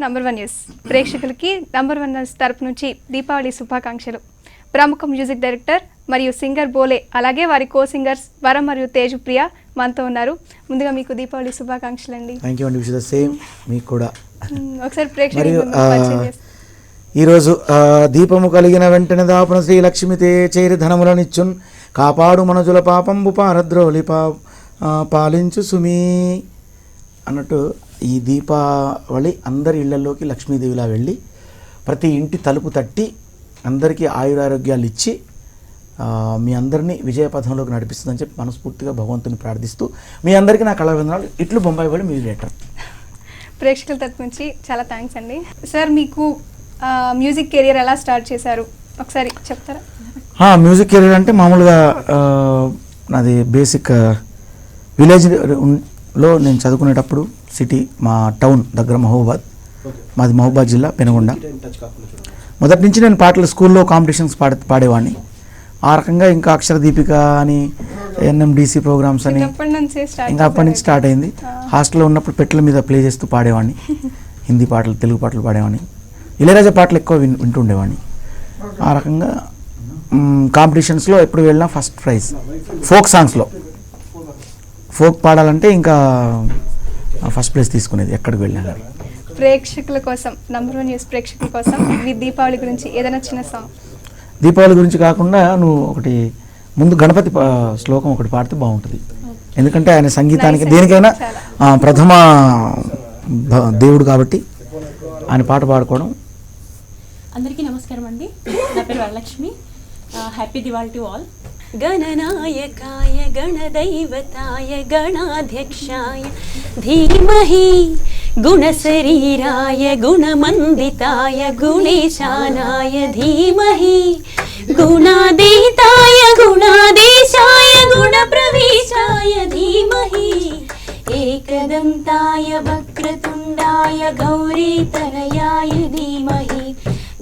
Number 1 news ప్రేక్షకులకి number 1 news తరపు నుంచి దీపావళి శుభాకాంక్షలు. ప్రముఖ మ్యూజిక్ డైరెక్టర్ మరియు సింగర్ బోలే, అలాగే వారి కో సింగర్స్ వరం మరియు తేజు ప్రియ మనతో ఉన్నారు. ముందుగా మీకు దీపావళి శుభాకాంక్షలు అండి. థ్యాంక్ యూ అండి. విష్ ద సేమ్ మీకు కూడా. ఒకసారి ప్రేక్షకులు ఈరోజు దీపము కలిగిన వెంటనే దాపన శ్రీ లక్ష్మితే చేరి ధనములనిచ్చున్ కాపాడు మనుజుల పాపంబు పారద్రోలి పాలించు సుమీ అన్నట్టు ఈ దీపావళి అందరి ఇళ్లలోకి లక్ష్మీదేవిలా వెళ్ళి ప్రతి ఇంటి తలుపు తట్టి అందరికీ ఆయురారోగ్యాలు ఇచ్చి మీ అందరినీ విజయపథంలోకి నడిపిస్తుందని చెప్పి మనస్ఫూర్తిగా భగవంతుని ప్రార్థిస్తూ మీ అందరికీ నా కళావందనాలు. ఇట్లు బొంబాయి వాళ్ళు మ్యూజిక్ డైరెక్టర్. ప్రేక్షకుల తరపు నుంచి చాలా థ్యాంక్స్ అండి. సార్, మీకు మ్యూజిక్ కెరియర్ ఎలా స్టార్ట్ చేశారు ఒకసారి చెప్తారా? మ్యూజిక్ కెరీర్ అంటే మామూలుగా నాది బేసిక్ విలేజ్లో నేను చదువుకునేటప్పుడు సిటీ మా టౌన్ దగ్గర మహబూబాద్, మాది మహబూబాద్ జిల్లా పెనుగొండ. మొదటి నుంచి నేను పాటలు స్కూల్లో కాంపిటీషన్స్ పాడేవాడిని. ఆ రకంగా ఇంకా అక్షర దీపిక అని ఎన్ఎండిసి ప్రోగ్రామ్స్ అని ఇంకా అప్పటి నుంచి స్టార్ట్ అయింది. హాస్టల్లో ఉన్నప్పుడు పెట్టెల మీద ప్లే చేస్తూ పాడేవాడిని. హిందీ పాటలు, తెలుగు పాటలు పాడేవాడిని. ఇళయరాజా పాటలు ఎక్కువ వింటుండేవాడిని. ఆ రకంగా కాంపిటీషన్స్లో ఎప్పుడు వెళ్ళినా ఫస్ట్ ప్రైజ్. ఫోక్ సాంగ్స్లో ఫోక్ పాడాలంటే ఇంకా ఫస్ట్ ప్లేస్ తీసుకునేది ఎక్కడికి వెళ్ళినా. ప్రేక్షకుల కోసం నంబర్ 1 న్యూస్ ప్రేక్షకుల కోసం మీ దీపావళి గురించి ఏదైనా చిన్న సాంగ్. దీపావళి గురించి కాకుండా నువ్వు ఒకటి ముందు గణపతి శ్లోకం ఒకటి పాడితే బాగుంటుంది. ఎందుకంటే ఆయన సంగీతానికి దేనికైనా ప్రథమ దేవుడు కాబట్టి ఆయన పాట పాడుకోవడం. అందరికీ నమస్కారం అండి. నా పేరు Varalakshmi. Happy Diwali to all. గణనాయకాయ గణదైవతాయ గణాధ్యక్షాయ ధీమహి గుణశరీరాయ గుణమందితాయ గుణేశానాయ ధీమహి గుణాదీతాయ గుణాదేశాయ గుణప్రవేశాయ ధీమహి ఏకదంతాయ వక్రతుండాయ గౌరీతనయాయ ధీమహి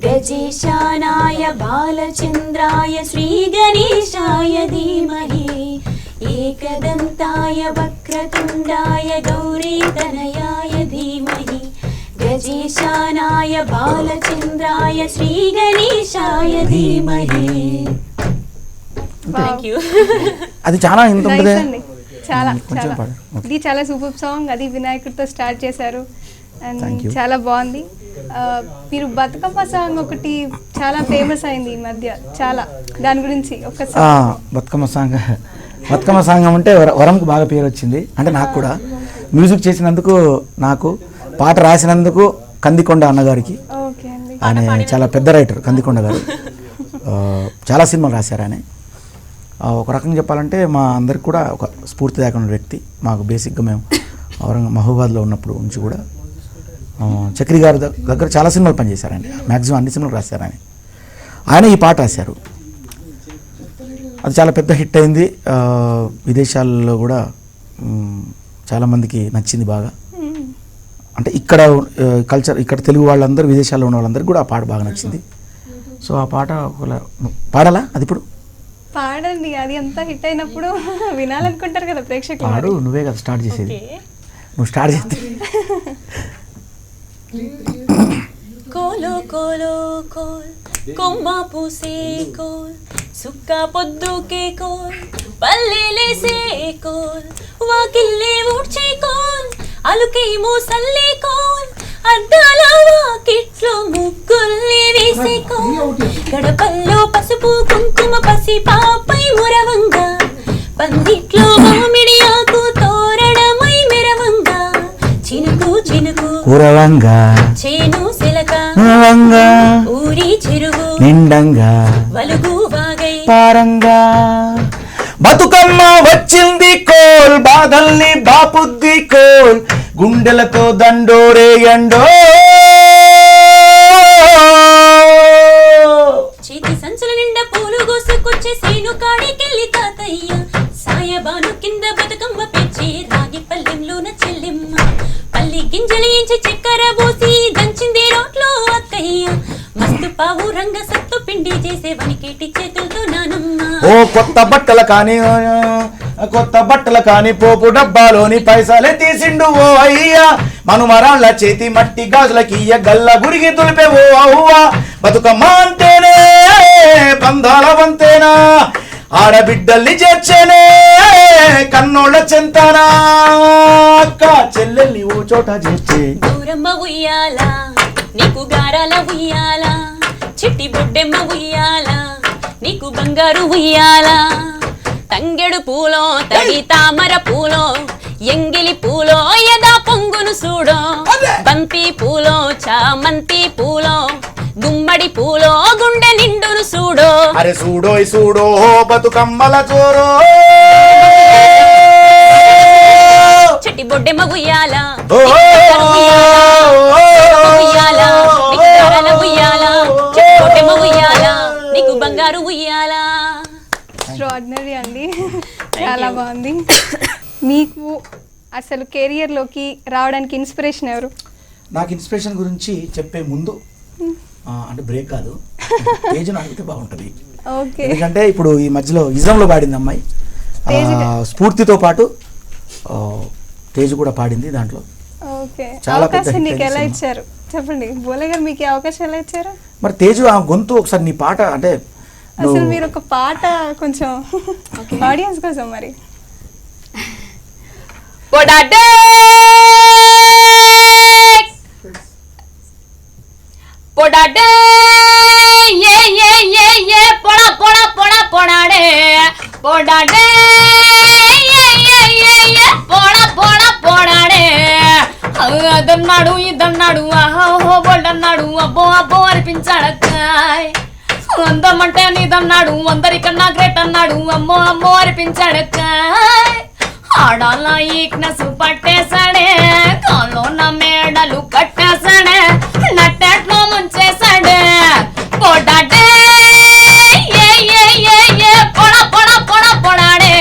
గజేశానాయ బాలచంద్రాయ శ్రీగణేశాయ ధీమహి ఏకదంతాయ వక్రతుండాయ గౌరీతనయాయ ధీమహి గజేశానాయ బాలచంద్రాయ శ్రీగణేశాయ ధీమహి. అది చాలా ఇది చాలా సూపర్ సాంగ్. అది వినాయకుడితో స్టార్ట్ చేశారు అండ్ చాలా బాగుంది. మీరు బతుకమ్మ సాంగ్ ఒకటి చాలా ఫేమస్ అయింది ఈ మధ్య, చాలా దాని గురించి ఒకసారి. బతుకమ్మ సాంగ్ అంటే వరంకు బాగా పేరు వచ్చింది. అంటే నాకు కూడా మ్యూజిక్ చేసినందుకు, నాకు పాట రాసినందుకు కందికొండ అన్నగారికి. ఆయన చాలా పెద్ద రైటర్ కందికొండ గారు. చాలా సినిమాలు రాశారు ఆయన. ఒక రకంగా చెప్పాలంటే మా అందరికి కూడా ఒక స్ఫూర్తిదాయకమైన వ్యక్తి. మాకు బేసిక్గా మేము మహబూబాద్లో ఉన్నప్పుడు నుంచి కూడా చక్రి గారి దగ్గర చాలా సినిమాలు పనిచేశారు ఆయన. మ్యాక్సిమం అన్ని సినిమాలు రాశారు ఆయన. ఆయన ఈ పాట రాశారు. అది చాలా పెద్ద హిట్ అయింది. విదేశాల్లో కూడా చాలామందికి నచ్చింది బాగా. అంటే ఇక్కడ కల్చర్, ఇక్కడ తెలుగు వాళ్ళందరూ, విదేశాల్లో ఉన్న వాళ్ళందరికీ కూడా ఆ పాట బాగా నచ్చింది. సో ఆ పాట పాడాలా? అది ఇప్పుడు పాడండి. అది ఎంత హిట్ అయినప్పుడు వినాలనుకుంటారు కదా ప్రేక్షకులు. పాడు, నువ్వే కదా స్టార్ట్ చేసేది. నువ్వు స్టార్ట్ చేస్తే కోలో కోలో కోల్ కొమ్మ పూసే కోల్ సుక్క పొద్దుకే coal పల్లెలేసే coal వాకిల్లే ఊడ్చే coal అలుకేమో Salle coal అద్దాల వాకిట్లో ముగ్గుల్ని వేసే కోల్ గడపల్లో పసుపు కుంకుమ పసి పాపై మురవంగా పందిట్లో మామిడి ఆకు తోరణమై మెరవంగా చినుకు చినుకు కురవంగా చేను సిలక ఊరి చెరువు నిండంగా వలుగు వాగై పారంగా బతుకమ్మ వచ్చింది కోల్ బాధల్ని బాపుద్ది కోల్ గుండెలతో దండోరేయండో చేతి సంచుల నిండా పూలు గోసుకొచ్చే సేను కాడికెళ్ళి తాతయ్య సాయబాను కింద బతుకమ్మ పెంచి రాగి పల్లెంలోన చెల్లెమ్మ పల్లి గింజలేంచి చక్కెర పోసి దంచింది రోట్లో అక్కయ్య మస్తు పావు రంగ సత్తు పిండి చేసే వనికేటి చేతులతో నానమ్మ. ఓ కొత్త బట్టల కాని పోపు డబ్బాలోని పైసలే తీసిండు ఓ అయ్యా మనుమరాళ్ళ చేతి మట్టి గాజులకియ్య గల్ల గురిగి తులిపేవో అవ్వా బతుకమ్మ అంటేనే బంధాల వంతేనా ఆడబిడ్డల్ని చేర్చేనే కన్నోళ్ళ చెంతనా అక్క చెల్లెల్ని ఓ చోట చేర్చే దూరమ్మ ఉయ్యాల నీకు గారాల ఉయ్యాల చిట్టి బొడ్డెమ్మ ఉయ్యాల నీకు బంగారు ఉయ్యాల తంగెడు పూలో తడి తామర పూలో ఎంగిలి పూలో యదా పొంగును చూడో బంతి పూలో చామంతి పూలో గుమ్మడి పూలో గుండె నిండును చూడో అరే చూడోయ్ చూడో బతుకమ్మల చోరో చెట్టి బొడ్డెమ్మ ఉయ్యాల ఓ ఉయ్యాల నీకు గారాల ఉయ్యాల చెట్టి బొడ్డెమ్మ ఉయ్యాల నీకు బంగారు ఉయ్యాల ఎక్స్ట్రాడినరీ అండి చాలా బాగుంది మీకు అసలు కెరియర్లోకి రావడానికి ఇన్స్పిరేషన్ ఎవరు? నాకు ఇన్స్పిరేషన్ గురించి చెప్పే ముందు అంటే బ్రేక్ కాదు తేజును అడిగితే బాగుంటుంది. ఓకే, ఎందుకంటే ఇప్పుడు ఈ మధ్యలో ఇజంలో పాడింది అమ్మాయి, స్ఫూర్తితో పాటు తేజు కూడా పాడింది దాంట్లో. ఓకే, చాలా అవకాశం నీకు ఎలా ఇచ్చారు చెప్పండి? బోలే గారు మీకు అవకాశం ఎలా ఇచ్చారు? మరి తేజు ఆ గొంతు ఒకసారి నీ పాట అంటే అసలు మీరు ఒక పాట కొంచెం ఆడియన్స్ కోసం మరి పొడాడే పొడాడే ఏ ఏ ఏ ఏ పొడా పొడా పొడా పొడాడే పొడాడే ఏ ఏ ఏ ఏ పొడా పొడా పొడాడే అదన్నాడు ఇదన్నాడు ఆహో బొడ్డన్నాడు అబ్బో అబ్బో అనిపించాడక్కాయ్ అందమంటే నీదన్నాడు అందరికన్నా గ్రేట్ అన్నాడు అమ్మో అమ్మో అనిపించాడక్కాయ్ ఆడాల ఈక్నెస్ పట్టేశాడే కాలో నా మేడలు కట్టేశాడే నట్టెట్లో ముంచేశాడే పొడాడే ఏ ఏ ఏ ఏ పొడ పొడ పొడ పొడాడే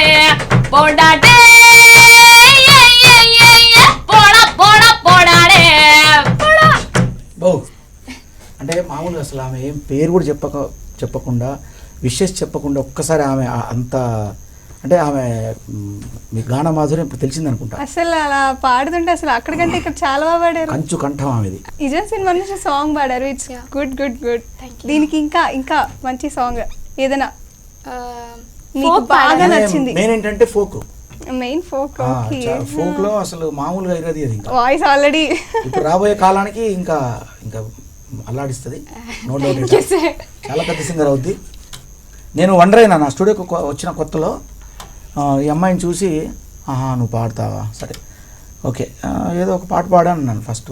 పొడాడే ఏ ఏ ఏ ఏ పొడ పొడ పొడాడే పొడ. అంటే మామూలుగా అసలు ఆమె ఏం పేరు కూడా చెప్పకుండా విషెస్ చెప్పకుండా ఒక్కసారి ఆమె అంత అంటే ఆమె మీ గాన మాధుర్యం ఇప్పుడు తెలిసింది అనుకుంటా. అసలు అలా పాడుతుంటే అసలు అక్కడికంటే ఇక్కడ చాలా బాగా పాడారు. కంచు కంఠం ఆమెది. ఇజన్ సినిమా నుంచి సాంగ్ పాడారు, ఇట్స్ గుడ్ గుడ్ గుడ్. దీనికి ఇంకా ఇంకా మంచి సాంగ్ ఏదైనా మీకు బాగా నచ్చింది? మెయిన్ ఏంటంటే ఫోక్, మెయిన్ ఫోక్. ఫోక్ లో అసలు మామూలుగా ఇరది అది, ఇంకా వాయిస్ ఆల్రెడీ ఇప్పుడు రాబోయే కాలానికి ఇంకా ఇంకా అల్లాడిస్తుంది. నో డౌట్, చాలా పెద్ద సింగర్ అవుద్ది. నేను వండర్ అయినా నా స్టూడియోకి వచ్చిన కొత్తలో ఈ అమ్మాయిని చూసి ఆహా నువ్వు పాడతావా సరే ఓకే ఏదో ఒక పాట పాడాను నన్ను ఫస్ట్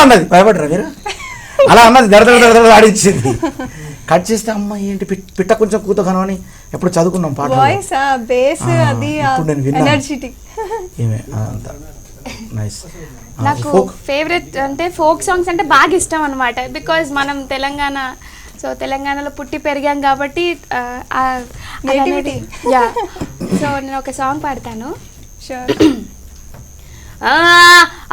అన్నది, భయపడరా మీరు అలా అన్నది, దడ ఆడించింది. కట్ చేస్తే అమ్మాయి ఏంటి పిట్ట కొంచెం కూతగనం అని ఎప్పుడు చదువుకున్నాం పాట. వాయిస్ బేస్ అది నేను విన్నాను. ఎనర్జెటిక్ ఏమే అంత నైస్. నాకు ఫేవరెట్ అంటే ఫోక్ సాంగ్స్ అంటే బాగా ఇష్టం అనమాట. బికాజ్ మనం తెలంగాణ, సో తెలంగాణలో పుట్టి పెరిగాం కాబట్టి యా. సో నేను ఒక సాంగ్ పాడతాను.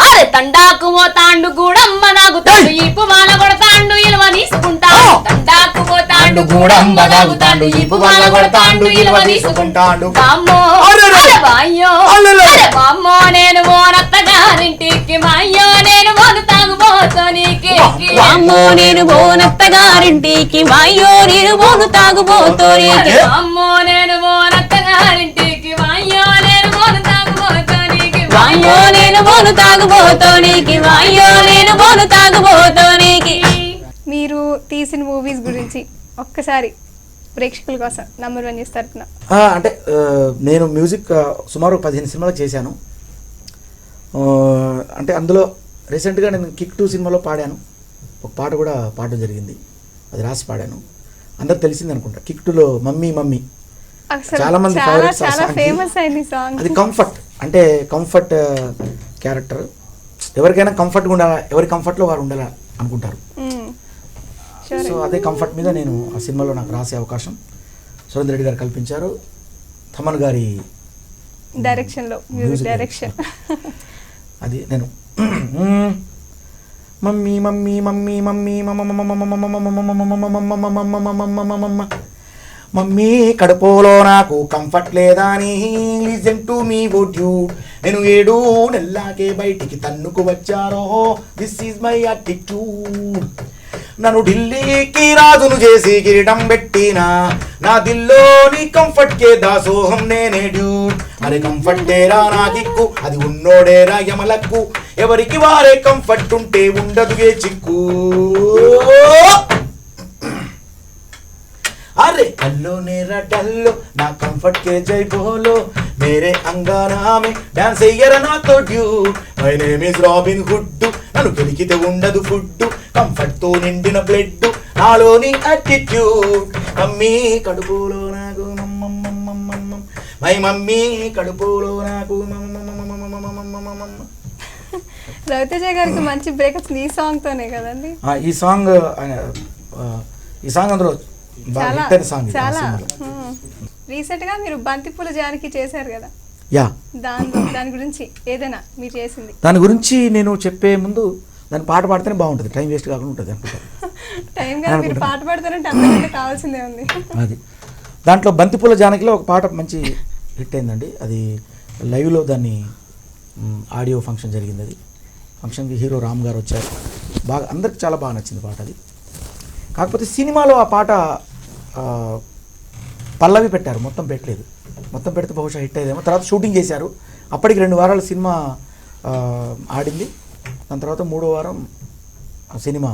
అరే తండాకు పోతాండు గూడమ్మ నాగుతాండు ఈపు మాల కొడతాండు ఇలువ తీసుకుంటాడు. తండాకు పోతాండు గూడమ్మ నాగుతాండు ఈపు మాల కొడతాండు ఇలువ తీసుకుంటాడు. వామ్మో అరే వాయ్యో అరే వామ్మో నేను మోనత్తగారింటికి వాయ్యో నేను మోను తాగుబోతోనికి వామ్మో నేను మోనత్తగారింటికి వాయ్యో నేను మోను తాగుబోతోనికి వామ్మో నేను మోనత్తగారింటికి వాయ్యో నేను మోను తాగుబోతోనికి వాయ్యో నేను మోను తాగుబోతోనికి వాయ్యో నేను మోను తాగుబోతోనికి. మీరు తీసిన మూవీస్ గురించి ఒక్కసారి ప్రేక్షకుల కోసం నంబర్ 1 న్యూస్ తరపున. అంటే నేను మ్యూజిక్ సుమారు 15 సినిమాలు చేశాను. అంటే అందులో రీసెంట్గా నేను కిక్ 2 సినిమాలో పాడాను, ఒక పాట కూడా పాడడం జరిగింది, అది రాసి పాడాను, అందరికి తెలిసింది అనుకుంటా. కిక్ 2లో మమ్మీ మమ్మీ చాలా మంది ఫేమస్ అయింది సాంగ్. అది కంఫర్ట్, అంటే కంఫర్ట్ క్యారెక్టర్, ఎవరికైనా కంఫర్ట్గా ఉండాలి, ఎవరి కంఫర్ట్లో వారు ఉండాలి అనుకుంటారు. సో అదే కంఫర్ట్ మీద నేను ఆ సినిమాలో నాకు రాసే అవకాశం సురేంద్ర రెడ్డి గారు కల్పించారు. థమన్ గారి డైరెక్షన్లో మ్యూజిక్ డైరెక్షన్. అది నేను mummy mummy mummy mummy mummy కడుపులో నాకు కంఫర్ట్ లేదా అని listen to me would you నేను 7 నెలలాగే బయటికి తన్నుకు వచ్చారో దిస్ ఈజ్ మై యాటిట్యూడ్ నన్ను ఢిల్లీకి రాజును చేసి కిరీటం పెట్టినా నా దిల్లోని కంఫర్ట్ కే దాసోహం నేనే డ్యూడ్ అరే కంఫర్ట్ తేరా నా దిక్కు అది ఉన్నోడేరా యమలక్కు ఎవరికి వారే కంఫర్ట్ ఉంటే ఉండదు ఏ చిక్కు अरे अल्लो नेरा डल्लो ना कंफर्ट के जय बोलो मेरे अंगाना में डांस చెయ్యరా నాతో dude my name is robin hood నన్ను గెలికితే ఉండదు ఫుడ్ కంఫర్ట్ తో నిండిన బ్లడ్ నాలోని యాటిట్యూడ్ మమ్మీ కడుపులో నాకు మై మమ్మీ కడుపులో నాకు రవితేజ గారికి మంచి బ్రేకప్స్ ఈ సాంగ్ తోనే కదండి. ఈ సాంగ్ అందులో చాలా చాలా రీసెంట్ గా మీరు బంతిపూల జానకి చేశారు కదా, యా దాని గురించి ఏదైనా మీరు చేసింది? దాని గురించి నేను చెప్పే ముందు దాని పాట పాడితేనే బాగుంటుంది, టైం వేస్ట్ కాకుండా ఉంటుంది అనుకుంటాను. టైం గా మీరు పాట పాడతారంటే అంతకంటే కావాల్సిందే ఉంది. అది దాంట్లో బంతిపూల జానకిలో ఒక పాట మంచి హిట్ అయిందండి. అది లైవ్లో దాన్ని ఆడియో ఫంక్షన్ జరిగింది. అది ఫంక్షన్కి హీరో రామ్ గారు వచ్చారు, బాగా అందరికి చాలా బాగా నచ్చింది పాట. అది కాకపోతే సినిమాలో ఆ పాట పల్లవి పెట్టారు, మొత్తం పెట్టలేదు. మొత్తం పెడితే బహుశా హిట్ అయ్యేదేమో. తర్వాత షూటింగ్ చేశారు, అప్పటికి 2 వారాలు సినిమా ఆడింది. దాని తర్వాత 3వ వారం సినిమా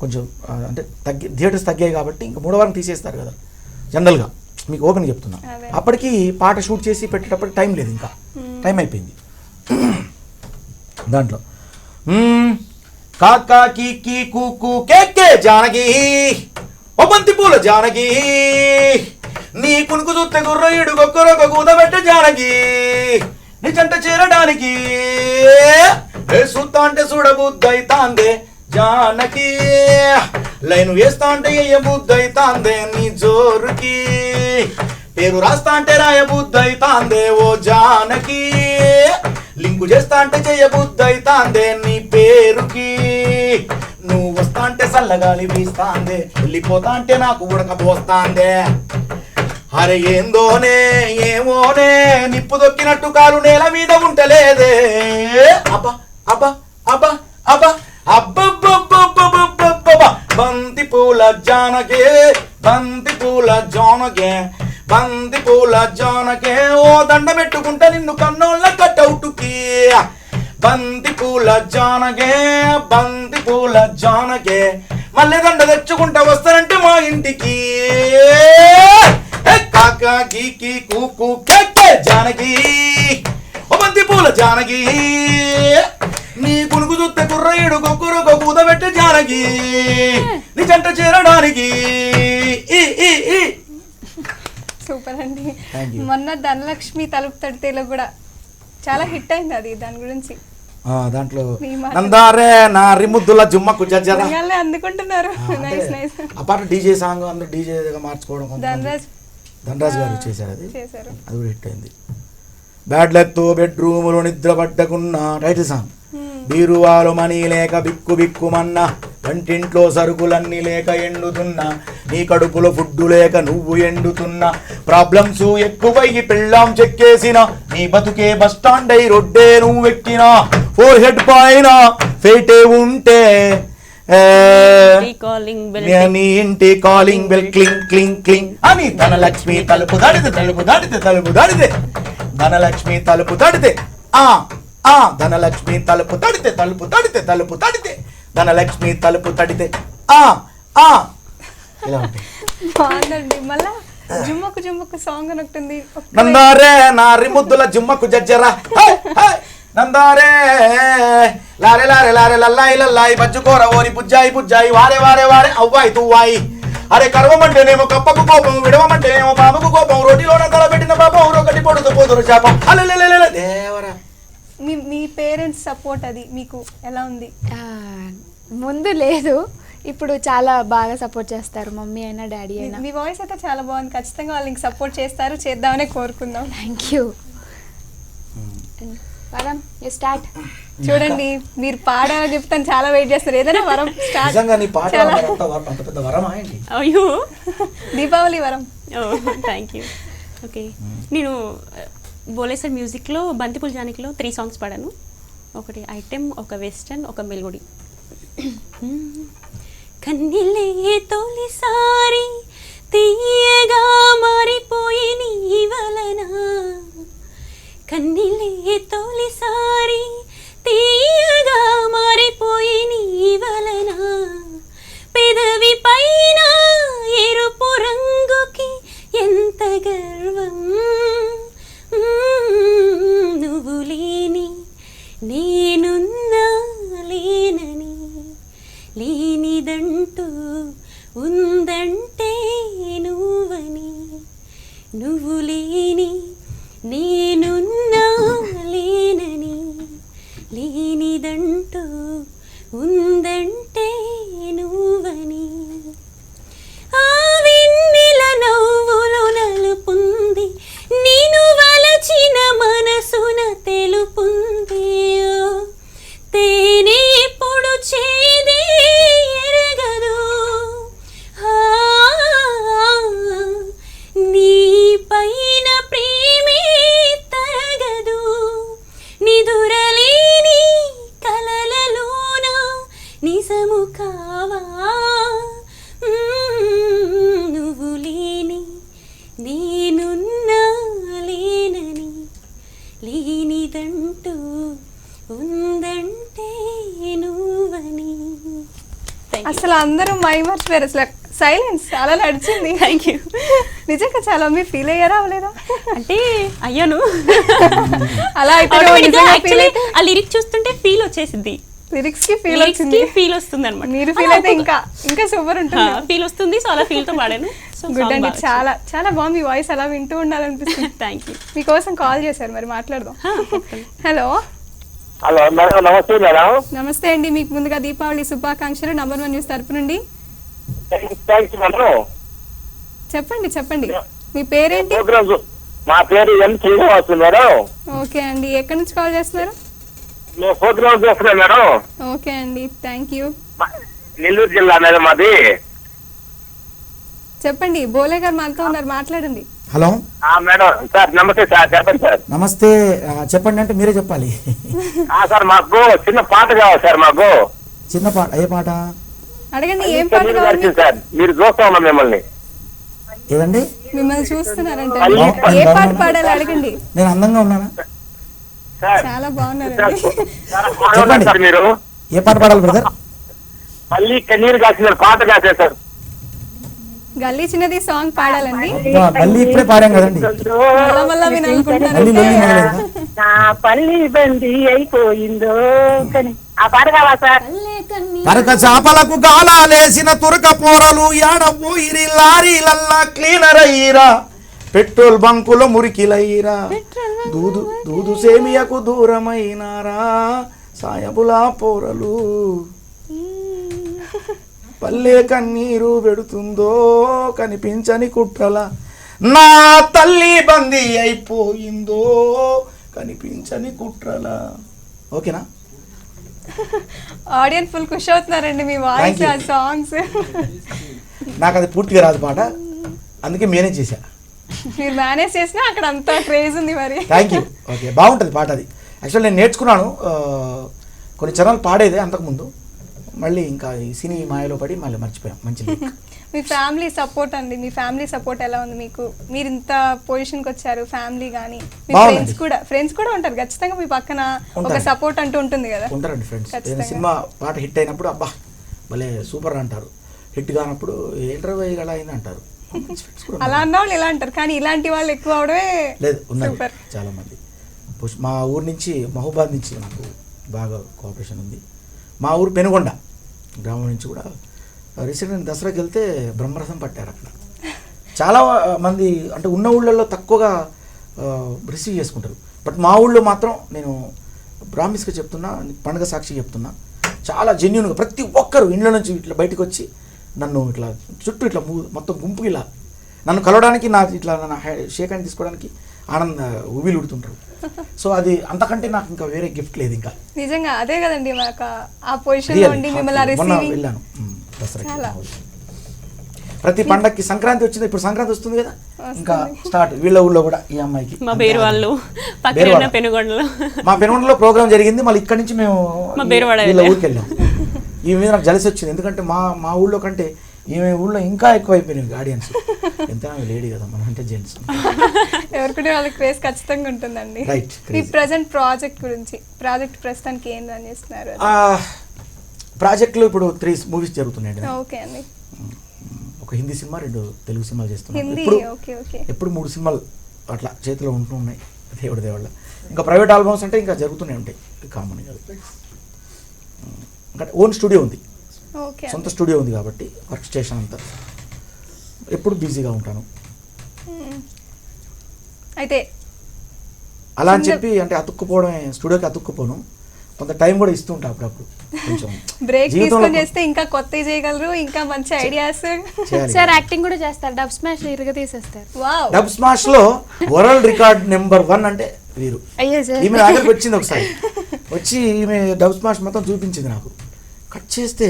కొంచెం అంటే థియేటర్స్ తగ్గాయి కాబట్టి ఇంకా 3వ వారం తీసేస్తారు కదా జనరల్గా, మీకు ఓపెన్ చెప్తున్నా. అప్పటికి పాట షూట్ చేసి పెట్టేటప్పటికి టైం లేదు, ఇంకా టైం అయిపోయింది. దాంట్లో కాకా కీ కూకు కేకే జానకి ఓ బంతిపూల జానకి నీ కునుకు చూస్తే గుర్రయుడు గొక్కరొక కూదబెట్ట జానకి నీ జంట చేరడానికి చూస్తా అంటే చూడబుద్దైతాందే జానకి లైన్ వేస్తా అంటే ఎయ్యబుద్దైతాందే నీ జోరుకి పేరు రాస్తా అంటే రాయబుద్దైతాందే ఓ జానకి లింకు చేస్తా అంటే చెయ్యబుద్దైతాందే నీ పేరుకి నువ్వు వస్తా అంటే చల్లగాలి వీస్తాందే వెళ్ళిపోతా అంటే నాకు ఉడకపోస్తాందే అరే ఏందోనే ఏమోనే నిప్పు దొక్కినట్టు కాలు నేల మీద ఉంటలేదే అబ్బా అబ్బా అబ్బా అబ్బా అబ్బబ్బబ్బబ్బబ్బబ్బబ్బ బంతిపూల జానకే బంతిపూల జానకే బంతిపూల జానకే ఓ దండ పెట్టుకుంటా నిన్ను కన్నోళ్ళ కట్అవుటుకి బంతిపూల జానకే బంతిపూల జానకే మళ్ళీ దండ తెచ్చుకుంటా వస్తానంటే మా ఇంటికి కాకా గీకి కూకు కేకే జానకి ఓ బంతిపూల జానకి నీ కునుకు చూస్తే కుర్రయ్యుడు కొక్కురు కూదబెట్టే జానకి నీ జంట చేరడానికి సూపర్ అండి. మొన్న ధనలక్ష్మి తలుపు తడితేలో కూడా చాలా హిట్ అయింది అది, దాని గురించి దాంట్లో నందారే నా రిముద్దుల జుమ్మకు జజ్జరా అందుకుంటున్నారు. Nice nice. ఆ పాట డీజే సాంగ్, అందరూ డీజేగా మార్చుకోవడం ధనరాజ్ గారు చేశారు, అది కూడా హిట్ అయింది. బ్యాడ్ లక్ తో బెడ్రూములో నిద్ర పట్టకున్న టైటిల్ సాంగ్. బీరువాలు మనీ లేక బిక్కు బిక్కుమన్నా వంటింట్లో సరుకులన్నీ లేక ఎండుతున్నా నీ కడుపులో ఫుడ్డు లేక నువ్వు ఎండుతున్నా ప్రాబ్లమ్స్ ఎక్కువయ్యి పెళ్ళాం చెక్కేసిన నీ బతుకే బస్టాండ్ అయి రొడ్డే నువ్వు ఎక్కినా 4 హెడ్ పైన ఫేటే ఉంటే నీ ఇంటి కాలింగ్ బెల్ క్లింగ్ క్లింగ్ క్లింగ్ అని ధనలక్ష్మి తలుపు దాడితే తలుపు దాడితే తలుపు దాడితే ధనలక్ష్మి తలుపు దాడితే ధనలక్ష్మి తలుపు తడితే తలుపు తడితే తలుపు తడితే ధనలక్ష్మి తలుపు తడితే ఇలా ఉంటాయి. బాగుందండి. మళ్ళా జుమ్మకు జుమ్మకు సాంగ్ అని ఉంటుంది. నందారే నా రిముద్దుల జుమ్మకు జజ్జరా నందారే లారే లారే లారే లల్లాయి లల్లాయి బజ్జుకోర ఓరి పుజ్జాయి పుజ్జాయి వారే వారే వారే అవ్వాయి తువ్వాయి అరే కరవమంటేనేమో కప్పకు కోపం విడవమంటేనేమో పాపకు కోపం రోటిలోన తలబెట్టిన పాపం ఒకటి పొడుతూ పోతురు శాపం అల్లెల్లెల్లె దేవరా. మీ పేరెంట్స్ సపోర్ట్ అది మీకు ఎలా ఉంది? ముందు లేదు, ఇప్పుడు చాలా బాగా సపోర్ట్ చేస్తారు, మమ్మీ అయినా డాడీ అయినా. మీ వాయిస్ అయితే చాలా బాగుంది, ఖచ్చితంగా వాళ్ళు సపోర్ట్ చేస్తారు, చేద్దామనే కోరుకుందాం. Thank you. స్టార్ట్. చూడండి మీరు పాడాలని చెప్తాను చాలా వెయిట్ చేస్తారు. ఏదైనా వరం స్టార్ట్. నిజంగా నీ పాట అంత పెద్ద వరమా ఏంటి? అయ్యో దీపావళి వరం. Thank you. ఓకే, నేను బోలే సార్ మ్యూజిక్లో బంతిపూల జానకిలో 3 సాంగ్స్ పాడాను. ఒకటి ఐటెం, ఒక వెస్టర్న్, ఒక మెలోడీ. కన్నీళ్ళే తొలిసారి తీయగా మారిపోయి నీ వలన, కన్నీళ్ళే తొలిసారి తీయగా మారిపోయి నీ వలన, పెదవి పైన ఎరుపు రంగుకి ఎంత గర్వం, నువ్వు లేని నేనున్నా లేనని, లేనిదంటూ ఉందంటే నువ్వని, నువ్వు లేని నేనున్నా లేనని, లేనిదంటూ ఉందంటే నువ్వని, ఆ వెన్నెల నవ్వులు నలుపుంది, నేను వలచిన మనసున తెలుపుంది, తేనె ఎప్పుడు చేదే ఎరగదు, నీ పైన ప్రేమే తరగదు, నిదురలేని కలలలోన నిజము కావా, నువ్వు లేని నేనున్నా లేనని, లేనిదంటూ ఉందంటే నువ్వని. అసలు అందరూ మైమర్చిపోయారు. అసలు సైలెన్స్ అలా నడిచింది. Thank you. నిజంగా చాలా మీరు ఫీల్ అయ్యారా అవ్వలేదా? అంటే అయ్యాను. అలా అయితే యాక్చువల్లీ ఆ లిరిక్ చూస్తుంటే ఫీల్ వచ్చేసింది, లిరిక్స్ కి ఫీల్ వచ్చింది. ఫీల్ వస్తుంది అనమాట. మీరు ఫీల్ అయితే ఇంకా ఇంకా సూపర్ ఉంటుంది. ఫీల్ వస్తుంది, సో అలా ఫీల్ తో పాడాను. గుడ్ అండి, చాలా చాలా బాగుంది. మీ వాయిస్ అలా వింటూ ఉండాలనిపిస్తుంది. Thank you. మీకోసం కాల్ చేశారు, మరి మాట్లాడదాం. హలో హలో మేడం, నమస్తే మేడం. నమస్తే అండి. మీకు ముందుగా దీపావళి శుభాకాంక్షలు నంబర్ 1 న్యూస్ తరపు నుండి. Thanks madam. చెప్పండి చెప్పండి, మీ పేరేంటి? ప్రోగ్రామ్ మా పేరు ఎన్ శ్రీనివాసు మేడం. ఓకే అండి, ఎక్కడి నుంచి కాల్ చేస్తున్నారు? మేము ప్రోగ్రామ్ చేస్తున్నాం మేడం. ఓకే అండి, థ్యాంక్ యూ. నెల్లూరు జిల్లా మేడం మాది. చెప్పండి, బోలే గారు మనతో ఉన్నారు, మాట్లాడండి. హలో మేడం సార్, నమస్తే సార్, చెప్పండి సార్. నమస్తే, చెప్పండి అంటే మీరే చెప్పాలి. సార్ మాకు చిన్న పాట కావాలి సార్. మాకు చిన్న పాట, ఏ పాట అడగండి, ఏం పాట కావాలి మీకు? సార్ మీరు చూస్తా ఉన్నాం మిమ్మల్ని. ఏదండి? మిమ్మల్ని చూస్తున్నారంటే ఏ పాట పాడాలి అడగండి. నేను అందంగా ఉన్నానా? సార్ చాలా బాగున్నారండి. చెప్పండి. సార్ మీరు ఏ పాట పాడాలి బ్రదర్? మళ్ళీ కన్నీరు కాసిన పాట కాసారు సార్. గల్లీ చిన్నది సాంగ్ పాడాలండి. మళ్ళీ ఇప్పుడే పాడాం కదండి, మళ్ళా మళ్ళా వినాలనుకుంటున్నారు. మళ్ళీ లొల్లి మొదలైందా? నా పల్లి బండి అయిపోయిందో కని ఆ పాట కావాలా సార్? కరక చేపలకు గాలాలేసిన తురక పోరలు ఏడపోయిరి, లారీలల్లా క్లీనర్ అయ్యిరా, పెట్రోల్ బంకులో మురికిలయ్యిరా, దూదు దూదు సేమియకు దూరమైనారా, సాయబులా పోరలు, పల్లె కన్నీరు పెడుతుందో కనిపించని కుట్రల, నా తల్లి బందీ అయిపోయిందో కనిపించని కుట్రల. ఓకేనా? ఆడియన్స్ ఫుల్ ఖుషి అవుతున్నారండి మీ వాయిస్, ఆ సాంగ్స్. నాకు అది పూర్తిగా రాదు పాట, అందుకే మేనేజ్ చేశా. మీరు మేనేజ్ చేసినా అక్కడ అంతా క్రేజ్ ఉంది మరి. Thank you. ఓకే, బాగుంటుంది పాట అది. యాక్చువల్ నేను నేర్చుకున్నాను కొన్ని చరణాలు పాడేదే అంతకుముందు, మళ్ళీ ఇంకా ఈ సినీ మాయలో పడి మళ్ళీ మర్చిపోయాం. మంచి మీ ఫ్యామిలీ సపోర్ట్ అండి, మీ ఫ్యామిలీ సపోర్ట్ ఎలా ఉంది మీకు? మీరు ఇంత పొజిషన్కి వచ్చారు, ఫ్యామిలీ కానీ మీ ఫ్రెండ్స్ కూడా ఉంటారు ఖచ్చితంగా మీ పక్కన, ఒక సపోర్ట్ అంటూ ఉంటుంది కదా. ఉంటారండి ఫ్రెండ్స్. ఏదైనా సినిమా పాట హిట్ అయినప్పుడు అబ్బా భలే సూపర్ అంటారు, హిట్ కానప్పుడు ఏంటర్వై ఎలా అయింది అంటారు. అలా అన్న వాళ్ళు ఇలా అంటారు, కానీ ఇలాంటి వాళ్ళు ఎక్కువ అవడమే లేదు, ఉన్నారు చాలా మంది. మా ఊరు నుంచి, మహబూబాద్ నుంచి నాకు బాగా కోఆపరేషన్ ఉంది. మా ఊరు పెనుగొండ గ్రామం నుంచి కూడా రీసెంట్గా దసరాకి వెళ్తే బ్రహ్మరథం పట్టారు అక్కడ. చాలా మంది అంటే ఉన్న ఊళ్ళల్లో తక్కువగా రిసీవ్ చేసుకుంటారు, బట్ మా ఊళ్ళో మాత్రం నేను ప్రామిస్గా చెప్తున్నా, పండుగ సాక్షి చెప్తున్నా, చాలా జెన్యున్గా ప్రతి ఒక్కరు ఇంట్లో నుంచి ఇట్లా బయటకు వచ్చి నన్ను ఇట్లా చుట్టూ ఇట్లా మొత్తం గుంపుకి ఇలా నన్ను కలవడానికి, నా ఇట్లా నన్ను షేక్ హ్యాండ్ తీసుకోవడానికి ఆనంద ఊబిలు ఉడుతుంటారు. సో అది అంతకంటే నాకు ఇంకా వేరే గిఫ్ట్ లేదు ఇంకా. నిజంగా అదే కదండి మాకు ఆ పొజిషన్ లో ఉండి మిమ్మల్ని మొన్న రిసీవింగ్ వెళ్ళాను దసరాకి. ప్రతి పండక్కి సంక్రాంతి వచ్చింది, ఇప్పుడు సంక్రాంతి వస్తుంది కదా, ఇంకా స్టార్ట్ వీళ్ళ ఊళ్ళో కూడా ఈ అమ్మాయికి మా పేరు వాళ్ళు పక్కన ఉన్న పెనుగొండలో మా పెనుగొండలో ప్రోగ్రామ్ జరిగింది. మళ్ళీ ఇక్కడి నుంచి మేము మా బేరువాడ వీళ్ళ ఊరికి వెళ్ళాం. ఈ మీద నాకు జలసి వచ్చింది, ఎందుకంటే మా ఊళ్ళో కంటే ఈమె ఊళ్ళో ఇంకా ఎక్కువ అయిపోయినాయి ఆడియన్స్. ఎంత లేడీ కదా, మనం అంటే జెంట్స్. ఎవరికంటే వాళ్ళకి క్రేజ్ ఖచ్చితంగా ఉంటుందండి. రైట్. మీ ప్రజెంట్ ప్రాజెక్ట్ గురించి, ప్రాజెక్ట్ ప్రస్తుతానికి ఏం రన్ చేస్తున్నారు? ప్రాజెక్టులు ఇప్పుడు 3 మూవీస్ జరుగుతున్నాయండి. ఓకే అండి. ఒక హిందీ సినిమా, 2 తెలుగు సినిమాలు చేస్తున్నాను. హిందీ, ఇప్పుడు ఓకే ఓకే. ఎప్పుడు 3 సినిమాలు అట్లా చేతిలో ఉంటూ ఉన్నాయి దేవుళ్ళ. ఇంకా ప్రైవేట్ ఆల్బమ్స్ అంటే ఇంకా జరుగుతూనే ఉంటాయి, కామన్ కాదు. ఇంకా ఓన్ స్టూడియో ఉంది, ఓకే. సొంత స్టూడియో ఉంది కాబట్టి వర్క్ స్టేషన్ అంతా ఎప్పుడు బిజీగా ఉంటాను. అయితే అలా అని చెప్పి అంటే అతుక్కుపోవడమే, స్టూడియోకి అతుక్కుపోను, కొంత టైం కూడా ఇస్తూ ఉంటా అప్పుడప్పుడు. కొంచెం బ్రేక్ తీసుకొని చేస్తే ఇంకా కొత్తవి చేయగలరు, ఇంకా మంచి ఐడియాస్. సార్ యాక్టింగ్ కూడా చేస్తారు, డబ్ స్మాష్ ఇరుగ తీసేస్తారు. వావ్. డబ్ స్మాష్ లో వరల్డ్ రికార్డ్ నెంబర్ 1 అంటే వీరు. అయ్యో సార్. ఈమె దగ్గరికి వచ్చింది ఒకసారి, వచ్చి ఈమె డబ్ స్మాష్ మొత్తం చూపించింది నాకు. కట్ చేస్తే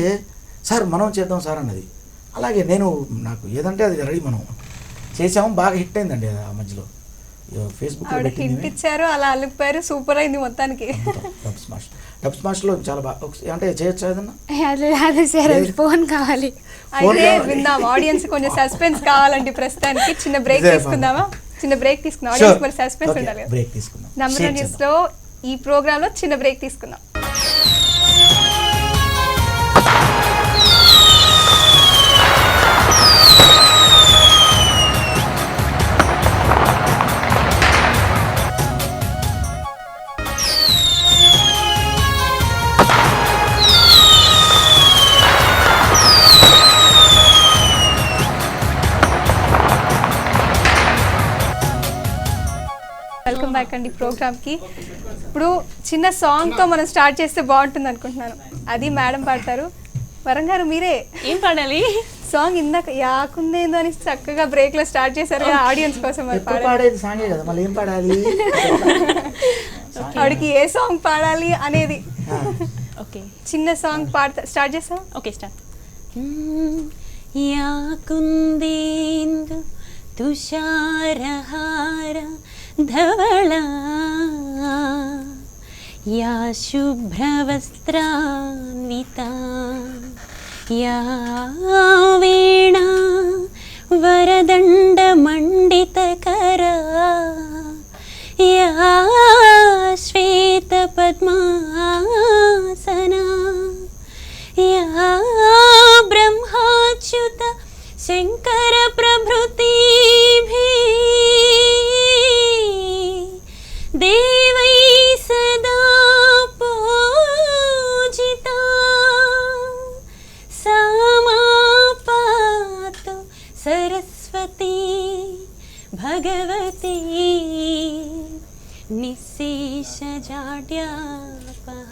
సార్ మనం చేద్దాం సార్ అన్నది. అలాగే నాకు ఏదంటే అది రెడీ, మనం చేసాము, బాగా హిట్ అయిందండి ఆ మధ్యలో. ఫేస్బుక్ లో హిట్ ఇచ్చారు, అలా అల్లిపోయారు, సూపర్ అయింది మొత్తానికి. డబ్ స్మాష్ లో చాలా బాగా అంటే చేయొచ్చా ఏదన్నా? అదే సార్, ఫోన్ కావాలి. అయితే విందాం, ఆడియన్స్ కొంచెం సస్పెన్స్ కావాలండి. ప్రస్తుతానికి చిన్న బ్రేక్ తీసుకుందామా? చిన్న బ్రేక్ తీసుకుందాం, ఆడియన్స్ మరి సస్పెన్స్ ఉండాలి. బ్రేక్ తీసుకుందాం. నంబర్ న్యూస్ లో ఈ ప్రోగ్రామ్ లో చిన్న బ్రేక్ తీసుకుందాం. వెల్కమ్ బ్యాక్ అండి ప్రోగ్రామ్కి. ఇప్పుడు చిన్న సాంగ్తో మనం స్టార్ట్ చేస్తే బాగుంటుంది అనుకుంటున్నాను. అది మేడం పాడతారు. వరం గారు మీరే ఏం పాడాలి? సాంగ్ ఇందాక యాకుందేందో అని చక్కగా బ్రేక్ లో స్టార్ట్ చేశారు కదా ఆడియన్స్ కోసం. పాడేది సాంగే కదా, మళ్ళీ ఏం పాడాలి? ఆవిడకి ఏ సాంగ్ పాడాలి అనేది. ఓకే, చిన్న సాంగ్ పాడతా, స్టార్ట్ చేస్తాం. Okay start. యాకుందేందు తుషారహార ధవళా యా శుభ్రవస్త్రాన్వితా యా వీణా వరదండమండితకరా యా శ్వేతపద్మాసనా యా బ్రహ్మాచ్యుత శంకర ప్రభృతిభిః దేవై సదా పూజితా సా మా పాతు సరస్వతి భగవతి నిశేషజాడ్యాపహ.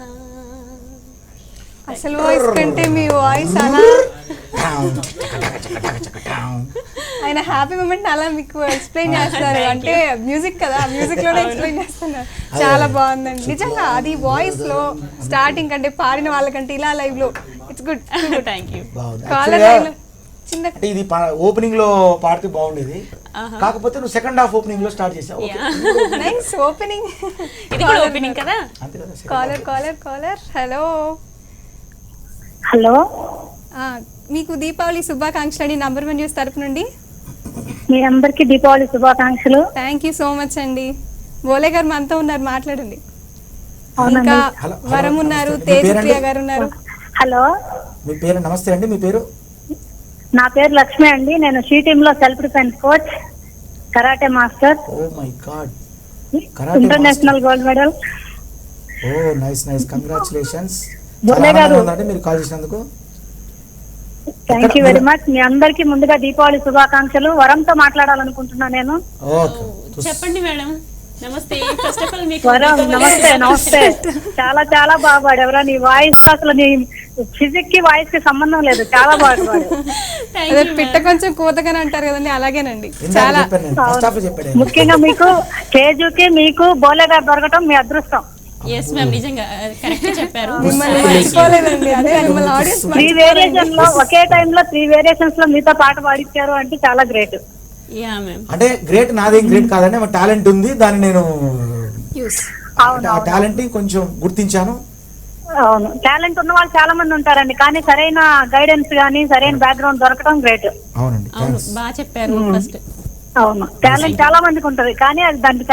అసలు వాయిస్ కంటే మీ వాయిస్ అలా, ఆయన హ్యాపీ మూమెంట్ అలా మీకు ఎక్స్ప్లెయిన్ చేస్తారు. అంటే మ్యూజిక్ కదా, మ్యూజిక్ లోనే ఎక్స్ప్లెయిన్ చేస్తున్నారు. చాలా బాగుందండి నిజంగా. అది వాయిస్ లో స్టార్టింగ్ కంటే పాడిన వాళ్ళకంటే ఇలా లైవ్ లో it's good. Thank you. Caller చిన్న ఇది ఓపెనింగ్ లో పాడితే బాగుండేది, కాకపోతే నువ్వు సెకండ్ హాఫ్ ఓపెనింగ్ లో స్టార్ట్ చేసావు. Nice opening. ఇది కూడా ఓపెనింగ్ కదా. అంతే కదా. కాలర్ హలో హలో, మీకు దీపావళి శుభాకాంక్షలు అండి నంబర్ 1 న్యూస్ తరపు నుండి. మీ అందరికి దీపావళి శుభాకాంక్షలు. థ్యాంక్ యూ సో మచ్ అండి. బోలే గారు మనతో ఉన్నారు, మాట్లాడండి. అవునండి. ఇంకా హలో, వరం ఉన్నారు, నమస్తే. తేజ మీ పేరండి? ప్రియ గారు ఉన్నారు. హలో, మీ పేరు? నమస్తే అండి, మీ పేరు? నా పేరు లక్ష్మి అండి. నేను షీ టీమ్ లో self defence coach, karate master, oh my god, international gold medal. Oh nice congratulations. Bole గారు, మీరు కాల్ చేసినందుకు థ్యాంక్ యూ వెరీ మచ్. మీ అందరికి ముందుగా దీపావళి శుభాకాంక్షలు. వరంతో మాట్లాడాలనుకుంటున్నా నేను. చెప్పండి మేడం. నమస్తే. ఫస్ట్ ఆఫ్ ఆల్ మీకు వరం నమస్తే. చాలా చాలా బాగా పాడేవరా, నీ వాయిస్ అసలు నీ ఫిజిక్ కి వాయిస్ కి సంబంధం లేదు, చాలా బాగా పాడారు. అదే పిట్ట కొంచెం కూతగానే అంటారు కదండి, అలాగేనండి. చాలా ఫస్ట్ హాఫ్ చెప్పాడు. ముఖ్యంగా మీకు తేజుకి మీకు బోలే గారు దొరకటం మీ అదృష్టం. ఎస్ మ్యామ్, నిజంగా కరెక్ట్ చెప్పారు. మిమ్మల్ని మర్చిపోలేదండి. అదే మిమ్మల్ని ఆడియన్స్ 3 వేరియేషన్ లో ఒకే టైం లో 3 వేరియేషన్స్ లో మీతో పాట పాడించారు అంటే చాలా గ్రేట్. Yeah ma'am. అంటే గ్రేట్ నాదేం గ్రేట్ కాదండి, మా టాలెంట్ ఉంది, దాన్ని నేను అవును ఆ టాలెంట్ ని కొంచెం గుర్తించాను. అవును, టాలెంట్ ఉన్న వాళ్ళు చాలా మంది ఉంటారండి, కానీ సరైన గైడెన్స్ గానీ సరైన బ్యాక్గ్రౌండ్ దొరకడం గ్రేట్. అవునండి, అవును, బాగా చెప్పారు. ఫస్ట్ అవును, టాలెంట్ చాలా మందికి ఉంటది, కానీ అది దానికి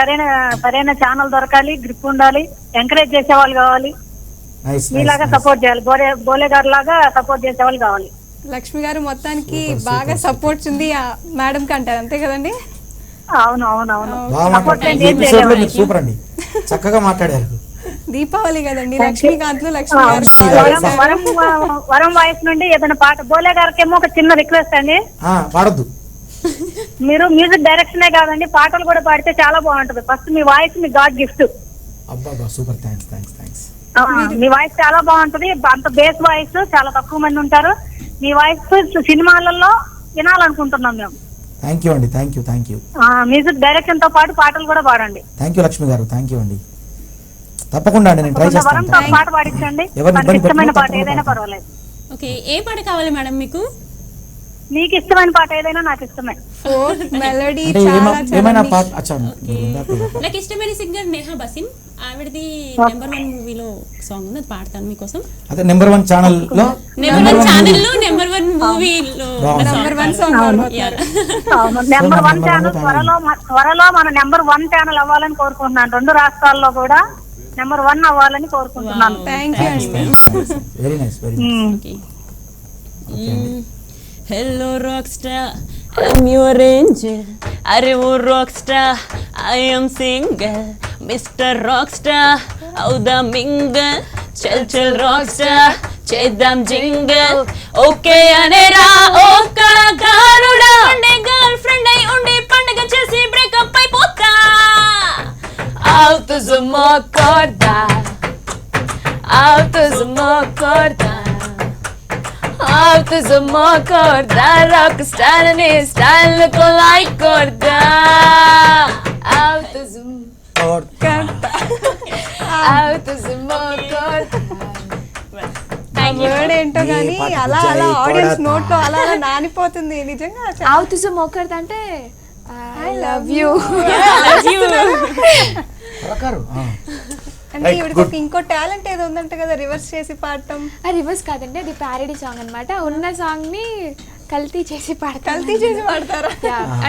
సరైన ఛానల్ దొరకాలి, గ్రిప్ ఉండాలి, ఎంకరేజ్ చేసే వాళ్ళు కావాలి, నైస్. మీలాగా సపోర్ట్ చేయాలి, బోలే గారు లాగా సపోర్ట్ చేసే వాళ్ళు కావాలి. లక్ష్మి గారు మొత్తానికి బాగా సపోర్ట్స్ ఉంది ఆ మేడం కి అంటారు, అంతే కదండి? అవును అవును అవును, బాగా సపోర్ట్ మాట్లాడారు. ఈ ఎపిసోడ్ లో మీరు సూపర్ అండి, చక్కగా మాట్లాడారు. దీపావళి కదండి, లక్ష్మీకాంత్ లక్ష్మి గారు వరం వాయిస్ నుండి ఏదైనా పాట. బోలే గారికి ఏమో ఒక చిన్న రిక్వెస్ట్ అండి, పాడొద్దు. మీరు మ్యూజిక్ డైరెక్షనే కాదండి పాటలు కూడా పాడితే చాలా బాగుంటది. ఫస్ట్ మీ వాయిస్ మీ గాడ్ గిఫ్ట్. అబ్బా సూపర్, థ్యాంక్స్ థ్యాంక్స్ థ్యాంక్స్. మీ వాయిస్ చాలా బాగుంటది, అంత బేస్ వాయిస్ చాలా తక్కువ మంది ఉంటారు. మీ వాయిస్ సినిమాలలో వినాలనుకుంటున్నాం మేము. థ్యాంక్ యూ అండి, thank you thank you. Music direction తో పాటు పాటలు కూడా పాడండి. థ్యాంక్ యూ లక్ష్మి గారు, థ్యాంక్ యూ అండి. తప్పకుండా అండి, నేను ట్రై చేస్తాను. వరంతో పాట పాడించండి, మనకి ఇష్టమైన పాట ఏదైనా పర్వాలేదు. ఓకే, ఏ పాట కావాలి మేడం మీకు? మీకు ఇష్టమైన పాట ఏదైనా నాకు ఇష్టమే. మెలోడీ అంటే ఏమైనా పాట. అచ్చా, నాకు ఇష్టమైన సింగర్ నేహా బసిం, ఆవిడది నెంబర్ 1 మూవీలో సాంగ్ ఉంది, అది పాడతాను మీకోసం. అదే నెంబర్ 1 ఛానల్ లో నెంబర్ 1 ఛానల్ లో నెంబర్ 1 మూవీలో నెంబర్ 1 సాంగ్ అవును, నెంబర్ 1 ఛానల్ త్వరలో మన నెంబర్ 1 ఛానల్ అవ్వాలని కోరుకుంటున్నాను. 2 రాష్ట్రాల్లో కూడా నెంబర్ 1 అవ్వాలని కోరుకుంటున్నాను. థ్యాంక్ యూ అండి. Very nice, very nice. Hello rockstar, I'm your angel. Are you rockstar? I am single. Mr. Rockstar, how the mingle? Chal rockstar, చేద్దాం jingle. Okay అనేరా ఓక గారుడా, ఉండే గర్ల్ ఫ్రెండ్ అయి ఉండి పండగ చేసి బ్రేకప్ అయిపోతా. Autozuma corda, autozuma corda. Autozuma corda, rockstar ne style ko like corda. Autozuma corda, autozuma corda. Word ఏంటో కానీ అలా అలా ఆడియన్స్ నోట్ లో అలా అలా నానిపోతుంది నిజంగా. అవుతుజు మోకర్ది అంటే ఐ లవ్ యూ. అంటే ఈవిడికి ఒక ఇంకో టాలెంట్ ఏదో ఉందంట కదా, రివర్స్ చేసి పాడటం. రివర్స్ కాదండి, అది ప్యారడీ సాంగ్ అన్నమాట. ఉన్న సాంగ్ ని కల్తీ చేసి పాడతారా?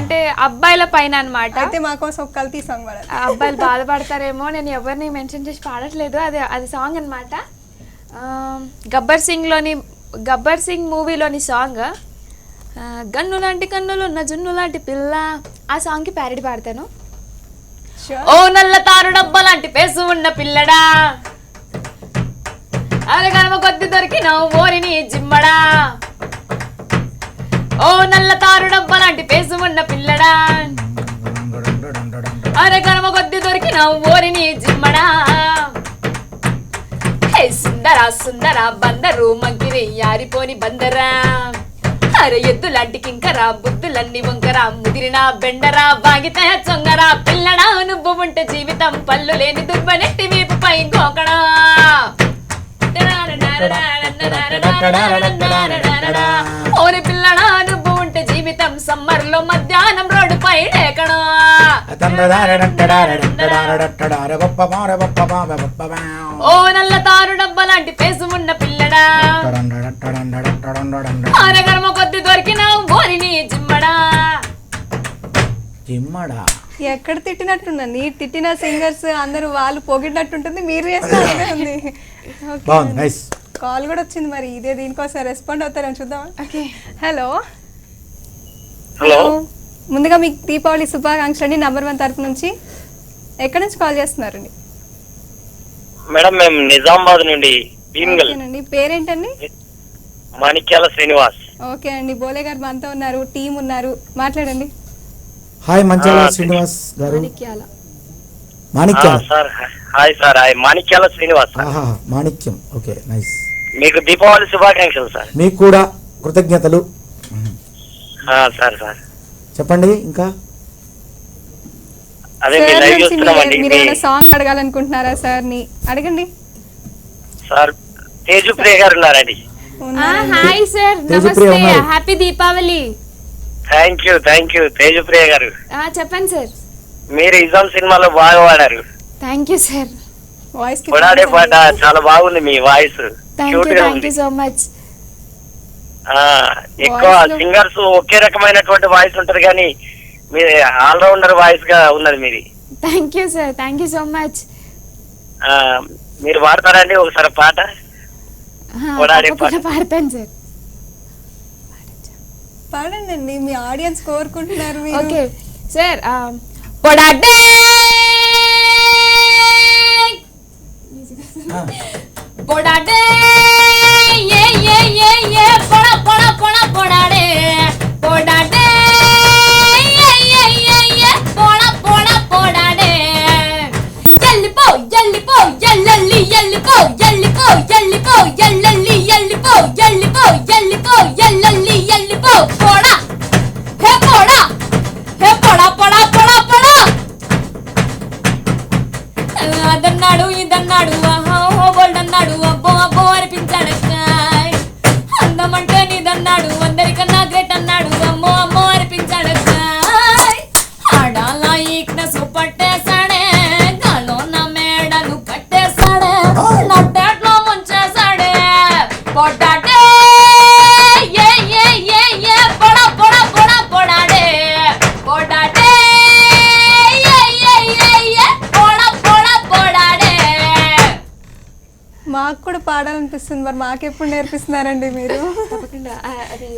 అంటే అబ్బాయిల పైన అన్నమాట. అయితే మా కోసం ఒక కల్తీ సాంగ్ పాడాలి. అబ్బాయిలు బాధపడతారేమో, నేను ఎవరిని మెన్షన్ చేసి పాడట్లేదు. అది సాంగ్ అన్నమాట. గబ్బర్ సింగ్ మూవీలోని సాంగ్, గన్ను లాంటి కన్నులు ఉన్న జున్ను లాంటి పిల్ల, ఆ సాంగ్ కి ప్యారడీ పాడతాను. ఓ నల్ల తారు డబ్బా లాంటి పేసు ఉన్న పిల్లడా, అరగనమ కొద్ది దొరికినావు ఓరిని జిమ్మడా. ఓ నల్ల తారు డబ్బా లాంటి పేసు ఉన్న పిల్లడా, అరగనమ కొద్ది దొరికినావు ఓరిని జిమ్మడా. హే సుందరా సుందరా బందరు మంకిరి యారిపోని బందరా, అరే ఎద్దు లాంటి కింకరా బుద్ధులన్నీ వంకరా, ముదిరిన బెండరా బాగితే చొంగరా. పిల్లడా నువ్వు ఉంటే జీవితం పళ్ళు లేని దుబ్బనెట్టి వీపుపై గోకడా. ఓరి పిల్లడా నువ్వు ఉంటే జీవితం సమ్మర్ లో మధ్యాహ్నం రోడ్డు పై లేకడా. ఓ నల్ల తారు డబ్బ లాంటి పేసు ఉన్న పిల్లడా, ఆరగర్మ కొద్ది దొరికినావు ఓరిని జిమ్మడా. ఎక్కడ తిట్టినట్టున్నా, నీ తిట్టిన సింగర్స్ అందరూ వాళ్ళు పొగిడినట్టుంటుంది, మీరు చేస్తుంది. కాల్ కూడా వచ్చింది, మరి ఇదే దీనికోసం రెస్పాండ్ అవుతారని చూద్దాం. హలో హలో, ముందుగా మీకు దీపావళి శుభాకాంక్షలు అండి. నెంబర్ 1 తరపు నుంచి ఎక్కడి నుంచి కాల్ చేస్తున్నారండి? మేడం మేము నిజామాబాద్ నుండి ఓకేనండి, పేరేంటండి? మాణిక్యాల శ్రీనివాస్. ఓకే అండి, బోలే గారు మనతో ఉన్నారు, టీం ఉన్నారు, మాట్లాడండి. హాయ్ మంచాల శ్రీనివాస్ గారు. Sir hi sir, hi Manikyala Srinivas. Manikyam, okay nice. మీకు దీపావళి శుభాకాంక్షలు సార్. మీకు కూడా కృతజ్ఞతలు. సార్ సార్ చెప్పండి ఇంకా. అదే మీ లైవ్ చూస్తున్నామండి. మీరు ఏమైనా సాంగ్ అడగాలనుకుంటున్నారా సార్ ని? అడగండి సార్. తేజుప్రియ గారు ఉన్నారండి. హాయ్ సార్, తేజప్రియ నమస్తే, ఉన్నారు. హ్యాపీ దీపావళి. థ్యాంక్ యూ తేజుప్రియ గారు. చెప్పండి సార్. మీరు ఇజాం సినిమాలో బాగా వాడారు. Thank you sir. వాయిస్ కి కొడాడే పాట చాలా బాగుంది, మీ వాయిస్ థ్యాంక్ క్యూట్ యూ గా థ్యాంక్ ఉంది. You so much. ఎక్కువ సింగర్స్ ఒకే రకమైనటువంటి వాయిస్ ఉంటది కానీ మీ ఆల్రౌండర్ వాయిస్ గా ఉన్నది మీది. Thank you sir, thank you so much. మీరు వాడతారండి ఒకసారి పాట? కొడాడే పాట పాడతాను సార్. పాడండి, మీ ఆడియన్స్ కోరుకుంటున్నారు మీరు. Okay sir. పొడాడే పొడాడే ఏ ఏ ఏ ఏ పొడ పొడ పొడ పొడాడే పొడాడే ఏ ఏ ఏ ఏ పొడ పొడ పొడాడే ఎల్లిపో ఎల్లిపో ఎల్లల్లి ఎల్లిపో ఎల్లిపో ఎల్లిపో ఎల్లల్లి ఎల్లిపో ఎల్లిపో ఎల్లిపో ఎల్లల్లి ఎల్లిపో పొడ హే పొడ హే పొడ పొడ పొడ పొడ అదన్నాడు ఇదన్నాడు అన్నాడు అబ్బో అబ్బో అనిపించాడు. అందమంటే నీదన్నాడు, అందరికన్నా గ్రేట్ అన్నాడు, అమ్మో అమ్మో అనిపించాడు. ఆడాల ఈక్నెస్ పట్టేశాడే, గాలో నా మేడను కట్టేశాడే, నట్టేట్లో ముంచేశాడే. పొడ్డాడే ఏ ఏ ఏ ఏ పొడ పొడ పొడ పొడాడే పొడాడే ఏ ఏ ఏ ఏ పొడ పొడ పొడాడే. మాకు కూడా పాడాలనిపిస్తుంది, మరి మాకెప్పుడు నేర్పిస్తున్నారండి మీరు? తప్పకుండా అది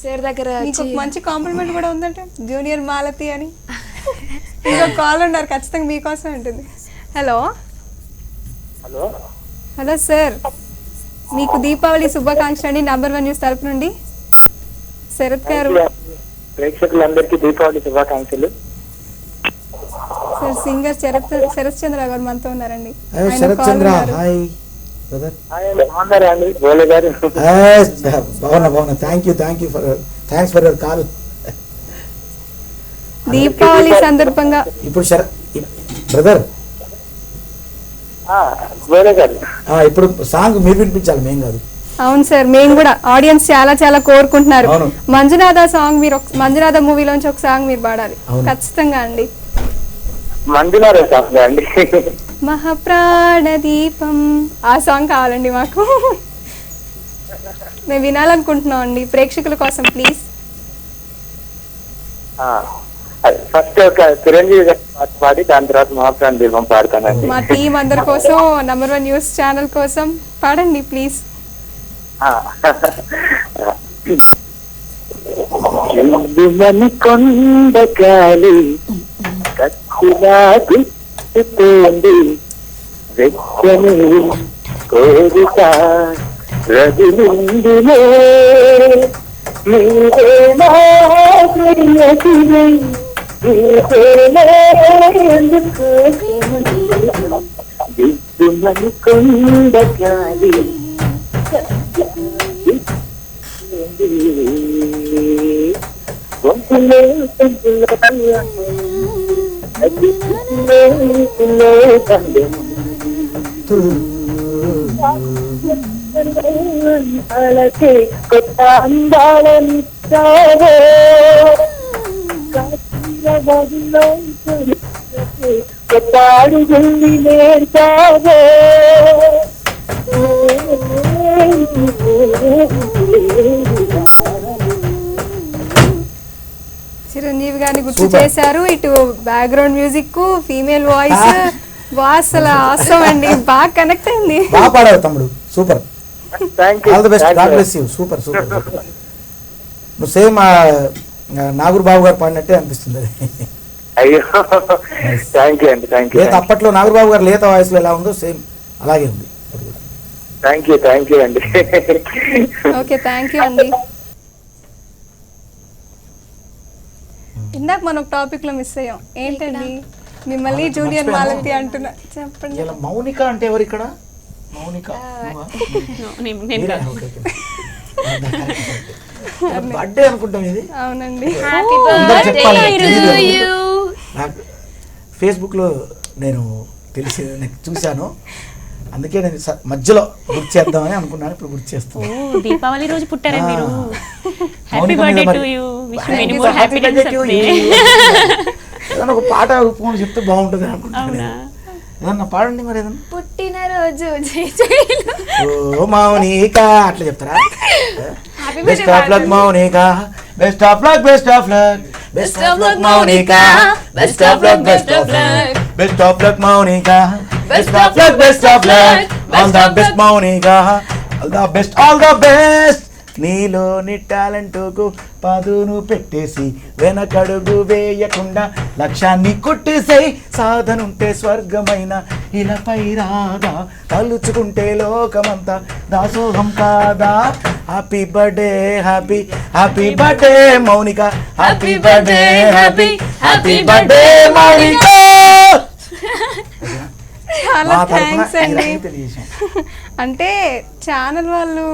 సార్ దగ్గర మీకు ఒక మంచి కాంప్లిమెంట్ కూడా ఉందంటే జూనియర్ మాలతి అని. ఇంకో కాల్ ఉన్నారు, ఖచ్చితంగా మీకోసం ఉంటుంది. హలో హలో సార్, మీకు దీపావళి శుభాకాంక్షలు అండి. నంబర్ 1 న్యూస్ తరపు నుండి శరత్ గారు. ప్రేక్షకులందరికీ దీపావళి శుభాకాంక్షలు. సార్ సింగర్ శరత్ చంద్ర గారు మనతో ఉన్నారండి. ఆయన శరత్ call చంద్ర, ఉన్నారు. Hi brother. బాగున్నారా అండి బోలే గారు? బాగున్నా. Thanks for your call. Deepavali సందర్భంగా ఇప్పుడు బ్రదర్ బోలే గారు ఇప్పుడు సాంగ్ మీరు వినిపించాలి, మేం కాదు. అవును సార్, మేము కూడా ఆడియన్స్ చాలా చాలా కోరుకుంటున్నారు. అవును. మంజునాథ సాంగ్ మీరు మంజునాథ మూవీలోంచి ఒక సాంగ్ మీరు పాడాలి అవును. ఖచ్చితంగా అండి. మంజునాథ సాంగ్ అండి. మహాప్రాణ దీపం ఆ సాంగ్ కావాలండి మాకు. మేము వినాలనుకుంటున్నాం అండి ప్రేక్షకుల కోసం, ప్లీజ్. ఫస్ట్ ఒక చిరంజీవి గారి పాట పాడి దాని తర్వాత మహాప్రాణ దీపం పాడతానండి. మా టీం అందరి కోసం, నంబర్ 1 న్యూస్ ఛానల్ కోసం పాడండి ప్లీజ్. కొండగాలి కచ్చిలా గుర్తుతోంది వెచ్చని కోరిక రదిలిందిలే నీవేనా ప్రియసివై దిద్దుమని కొండగాలి అలకే కొత్త అందాలనిస్తావో కొత్త అడుగుల్ని నేర్చావో చిరంజీవి గారిని గుర్తు చేశారు. ఇటు బ్యాక్గ్రౌండ్ మ్యూజిక్, ఫీమేల్ వాయిస్, అసలు అవసరం అండి. బాగా కనెక్ట్ అయింది. బాగా పాడారు తమ్ముడు, super. All the best, God bless you. Super. నువ్వు సేమ్ నాగూర్ బాబు గారు పాడినట్టే అనిపిస్తుంది. అయ్యో థ్యాంక్ యూ అండి. లేత అప్పట్లో నాగూర్ బాబు గారు లేత వాయిస్ లో ఎలా ఉందో సేమ్ అలాగే ఉంది. థ్యాంక్ యూ అండి. ఓకే, థ్యాంక్ యూ అండి. ఇందాక మనం టాపిక్ లో మిస్ అయ్యాం. ఏంటండి మిమ్మల్ని జూనియర్ మాలతి అంటున్నా, చెప్పండి. ఇలా మౌనిక అంటే ఎవరు ఇక్కడ? మౌనిక నేను బర్త్డే అనుకుంటాం ఇది. అవునండి. హ్యాపీ అందరూ చెప్పాలి. Birthday to you. నాకు ఫేస్బుక్లో నేను నాకు చూశాను, అందుకే నేను మధ్యలో గుర్తు చేద్దామని అనుకున్నాను. ఇప్పుడు గుర్తు చేస్తాను. దీపావళి రోజు పుట్టారా మీరు? హ్యాపీ మౌనిక బర్త్డే మీద టు మరి- you. Wish Thank many you, more happy happiness birthday to you. ఏదైనా ఒక పాట రూపంలో చెప్తే బాగుంటుంది అనుకుంటున్నాను. అవునా? ఏదన్నా పాడండి మరి ఏదన్నా. పుట్టినరోజు జై జైలు. ఓ మౌనిక అట్లా చెప్తారా? Best of luck Mounika, best of luck, best of luck, best of luck Mounika, best of luck, best of luck, best of luck Mounika, best of luck, best of luck, all the best Mounika, all the best, all the best. నీలోని టాలెంట్కు పదును పెట్టేసి వెనకడుగు వేయకుండా లక్ష్యాన్ని కొట్టేసేయి. సాధనుంటే స్వర్గమైన ఇలాపై రాదా, తలుచుకుంటే లోకమంతా దాసోహం కాదా. Happy birthday, happy happy birthday Mounika, happy birthday, happy happy birthday Mounika. చాలా మా తరపున థ్యాంక్స్ ఈ అండి. రకంగా తెలియజేశాం. అంటే ఛానల్ వాళ్ళు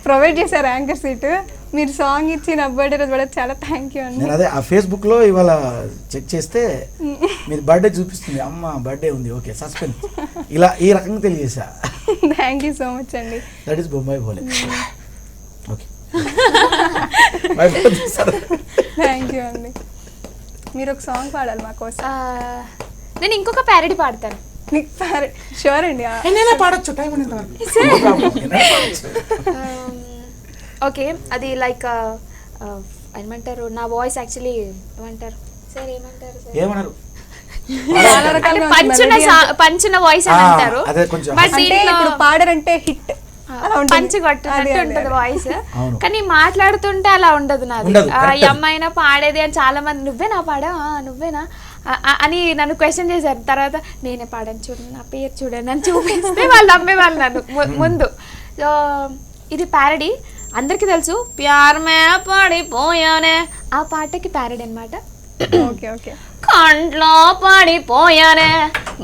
ప్రొవైడ్ చేశారు యాంకర్ సీట్, మీరు సాంగ్ ఇచ్చి నా బర్త్డే రోజు కూడా చాలా థ్యాంక్ యూ అండి. నేను అదే ఆ ఫేస్బుక్లో ఇవాళ చెక్ చేస్తే మీరు బర్త్డే చూపిస్తుంది, అమ్మ బర్త్డే ఉంది, ఓకే సస్పెన్స్, ఇలా ఈ రకంగా తెలియజేసా. థ్యాంక్ యూ సో మచ్ అండి. That is Bombay Bole. Okay thank you అండి. మీరు ఒక సాంగ్ పాడాలి మా కోసం. నేను ఇంకొక ప్యారడీ పాడతాను. మీకు షూర్ అండి. ఎన్నైనా పాడొచ్చు, టైం ఉన్నంత ఓకే, అది లైక్ ఏమంటారు, నా వాయిస్ యాక్చువల్లీ ఏమంటారు సార్, ఏమంటారు సార్, ఏమన్నారు? చాలా రకాలుగా ఉంటుంది పంచున melody అంటే. పంచున వాయిస్ అని అంటారు. అదే కొంచెం బట్ అంటే ఇప్పుడు పాడారంటే హిట్ పంచి కొట్టినట్టు ఉంటది వాయిస్, అవును. కానీ మాట్లాడుతుంటే అలా ఉండదు నాది. ఉండదు, ఈ correct. అమ్మాయినా పాడేది అని చాలా మంది, నువ్వేనా పాడా, నువ్వేనా అని నన్ను క్వశ్చన్ చేశారు. తర్వాత నేనే పాడాను చూడండి, నా పేరు చూడండి అని చూపిస్తే వాళ్ళు నమ్మేవాళ్ళు నన్ను ముందు. సో ఇది ప్యారడీ, అందరికీ తెలుసు, ప్యార్ మే పడిపోయానే ఆ పాటకి ప్యారడీ అన్నమాట. Okay okay. కంట్లో పడిపోయానే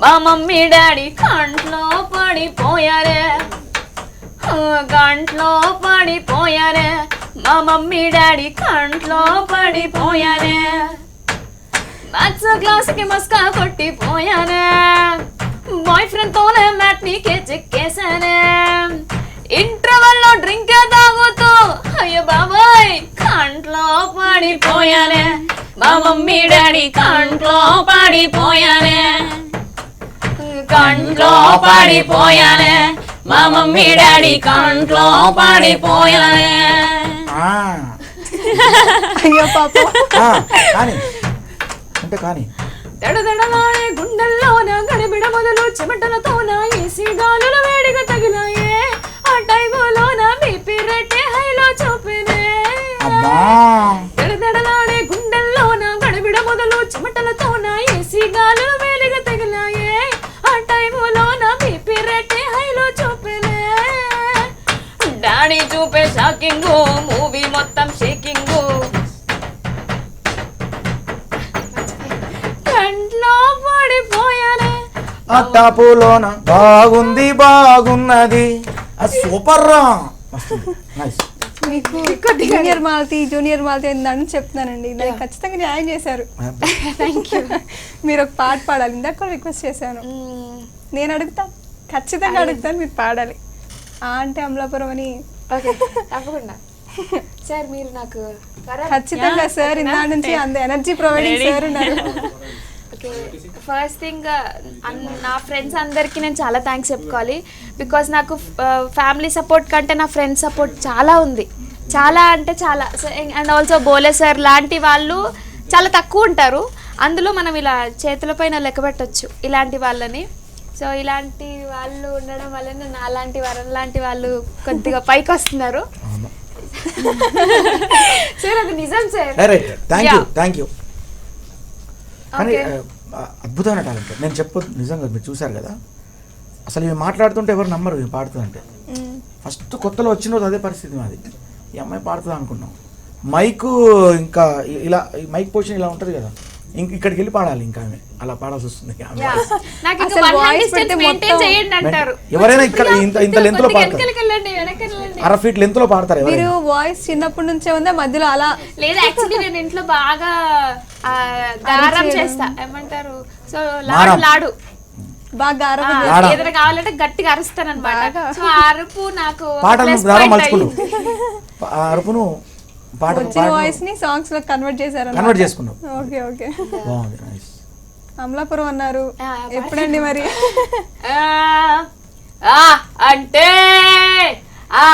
మా మమ్మీ డాడీ, కంట్లో పడిపోయారే, కంట్లో పడిపోయారే మా మమ్మీ డాడీ, కంట్లో పడిపోయానే, మ్యాథ్స్ క్లాస్కి మస్కా కొట్టిపోయానే, బాయ్ ఫ్రెండ్ తోనే మ్యాట్నీకే చెక్కేసానే, ఇంటర్వెల్లో డ్రింక్ తాగుతూ అయ్యో బాబాయ్ కంట్లో పడిపోయానే మా మమ్మీ డాడీ, కంట్లో పడిపోయానే, కంట్లో పడిపోయానే మా మమ్మీ డాడీ, కంట్లో పడిపోయానే. అయ్యో పాప. కానీ అంటే కానీ దడదడలాడే గుండెల్లోన గడిబిడ మొదలు చెమటలతోన ఏసీ గాలులు వేడిగా తగిలాయే, ఆ టైములోన బీపీ రేటే హైలో చూపినే. అబ్బా దడదడలాడే గుండెల్లోన గడిబిడ మొదలు చెమటలతోన ఏసీ గాలులు వేడిగా తగిలాయే, ఆ టైములోన బీపీ రేటే హైలో చూపినే. డాడీ చూపే షాకింగ్, మూవీ మొత్తం షేకింగ్, కంట్లో పడిపోయానే. అట్టాపులోన బాగుంది బాగున్నది, సూపర్ రా, నైస్. మీకు జూనియర్ మాలతి అని చెప్తున్నానండి, నాకు ఖచ్చితంగా న్యాయం చేశారు. Thank you. మీరు ఒక పాట పాడాలి, ఇందాక కూడా రిక్వెస్ట్ చేశాను. నేను అడుగుతాను, ఖచ్చితంగా అడుగుతాను, మీరు పాడాలి. అంటే అమలాపురం అని. ఓకే తప్పకుండా సార్, మీరు నాకు ఖచ్చితంగా సార్, ఇందా నుంచి అంత ఎనర్జీ ప్రొవైడింగ్ సార్ ఉన్నారు. ఓకే, ఫస్ట్ థింగ్ నా ఫ్రెండ్స్ అందరికీ నేను చాలా థ్యాంక్స్ చెప్పుకోవాలి. బికాజ్ నాకు ఫ్యామిలీ సపోర్ట్ కంటే నా ఫ్రెండ్స్ సపోర్ట్ చాలా ఉంది, చాలా అంటే చాలా. అండ్ ఆల్సో బోలే సార్ లాంటి వాళ్ళు చాలా తక్కువ ఉంటారు, అందులో మనం ఇలా చేతుల పైన లెక్క పెట్టచ్చు ఇలాంటి వాళ్ళని. సో ఇలాంటి వాళ్ళు ఉండడం వల్ల నాలాంటి వరం లాంటి వాళ్ళు కొద్దిగా పైకి వస్తున్నారు సార్, అది నిజం సార్. Thank you. కానీ అద్భుతమైన టాలెంట్ నేను చెప్పొద్దు, నిజంగా మీరు చూశారు కదా, అసలు ఇవి మాట్లాడుతుంటే ఎవరు నమ్మరు ఇవి పాడుతుందంటే. ఫస్ట్ కొత్తలో వచ్చిన రోజు అదే పరిస్థితి మాది, ఈ అమ్మాయి పాడుతుంది అనుకున్నాం. మైకు ఇంకా ఇలా మైక్ పొజిషన్ ఇలా ఉంటుంది కదా, ఇక్కడికి వెళ్ళి పాడాలి ఇంకా ఆమె అలా పాడాల్సి వస్తుంది ఆమె Yeah. voice. నాకు ఇంకా అసలు 1 hand voice distance పెడితే maintain మొత్తం చేయండి అంటారు. ఎవరైనా ఇక్కడ ఇంత లెంత్ లో పాడతారు, వెనకెళ్ళండి వెనకెళ్ళండి. 1/2 feet లెంత్ లో పాడతారు మీరు ఎవరైనా. వాయిస్ చిన్నప్పటి నుంచే ఉందా మధ్యలో అలా లేదా యాక్చువల్లీ నేను ఇంట్లో బాగా గారం చేస్తా ఏమంటారు సో మారం. లాడు బాగా ఆరోగ్యం లాడా. ఏదైనా కావాలంటే గట్టిగా అరుస్తాను అనమాట. సో ఆ అరుపు నాకు పాటను plus దారం point మలుచుకున్నావు, అయ్యింది. ఆ అరుపును పాట వచ్చిన వాయిస్ ని సాంగ్స్ లో కన్వర్ట్ చేశారు. కన్వర్ట్ చేసుకున్నావు. Okay okay. బాగుంది, నైస్. అమలాపురం అన్నారు, ఆ, ఎప్పుడండి మరి? ఆ అంటే ఆ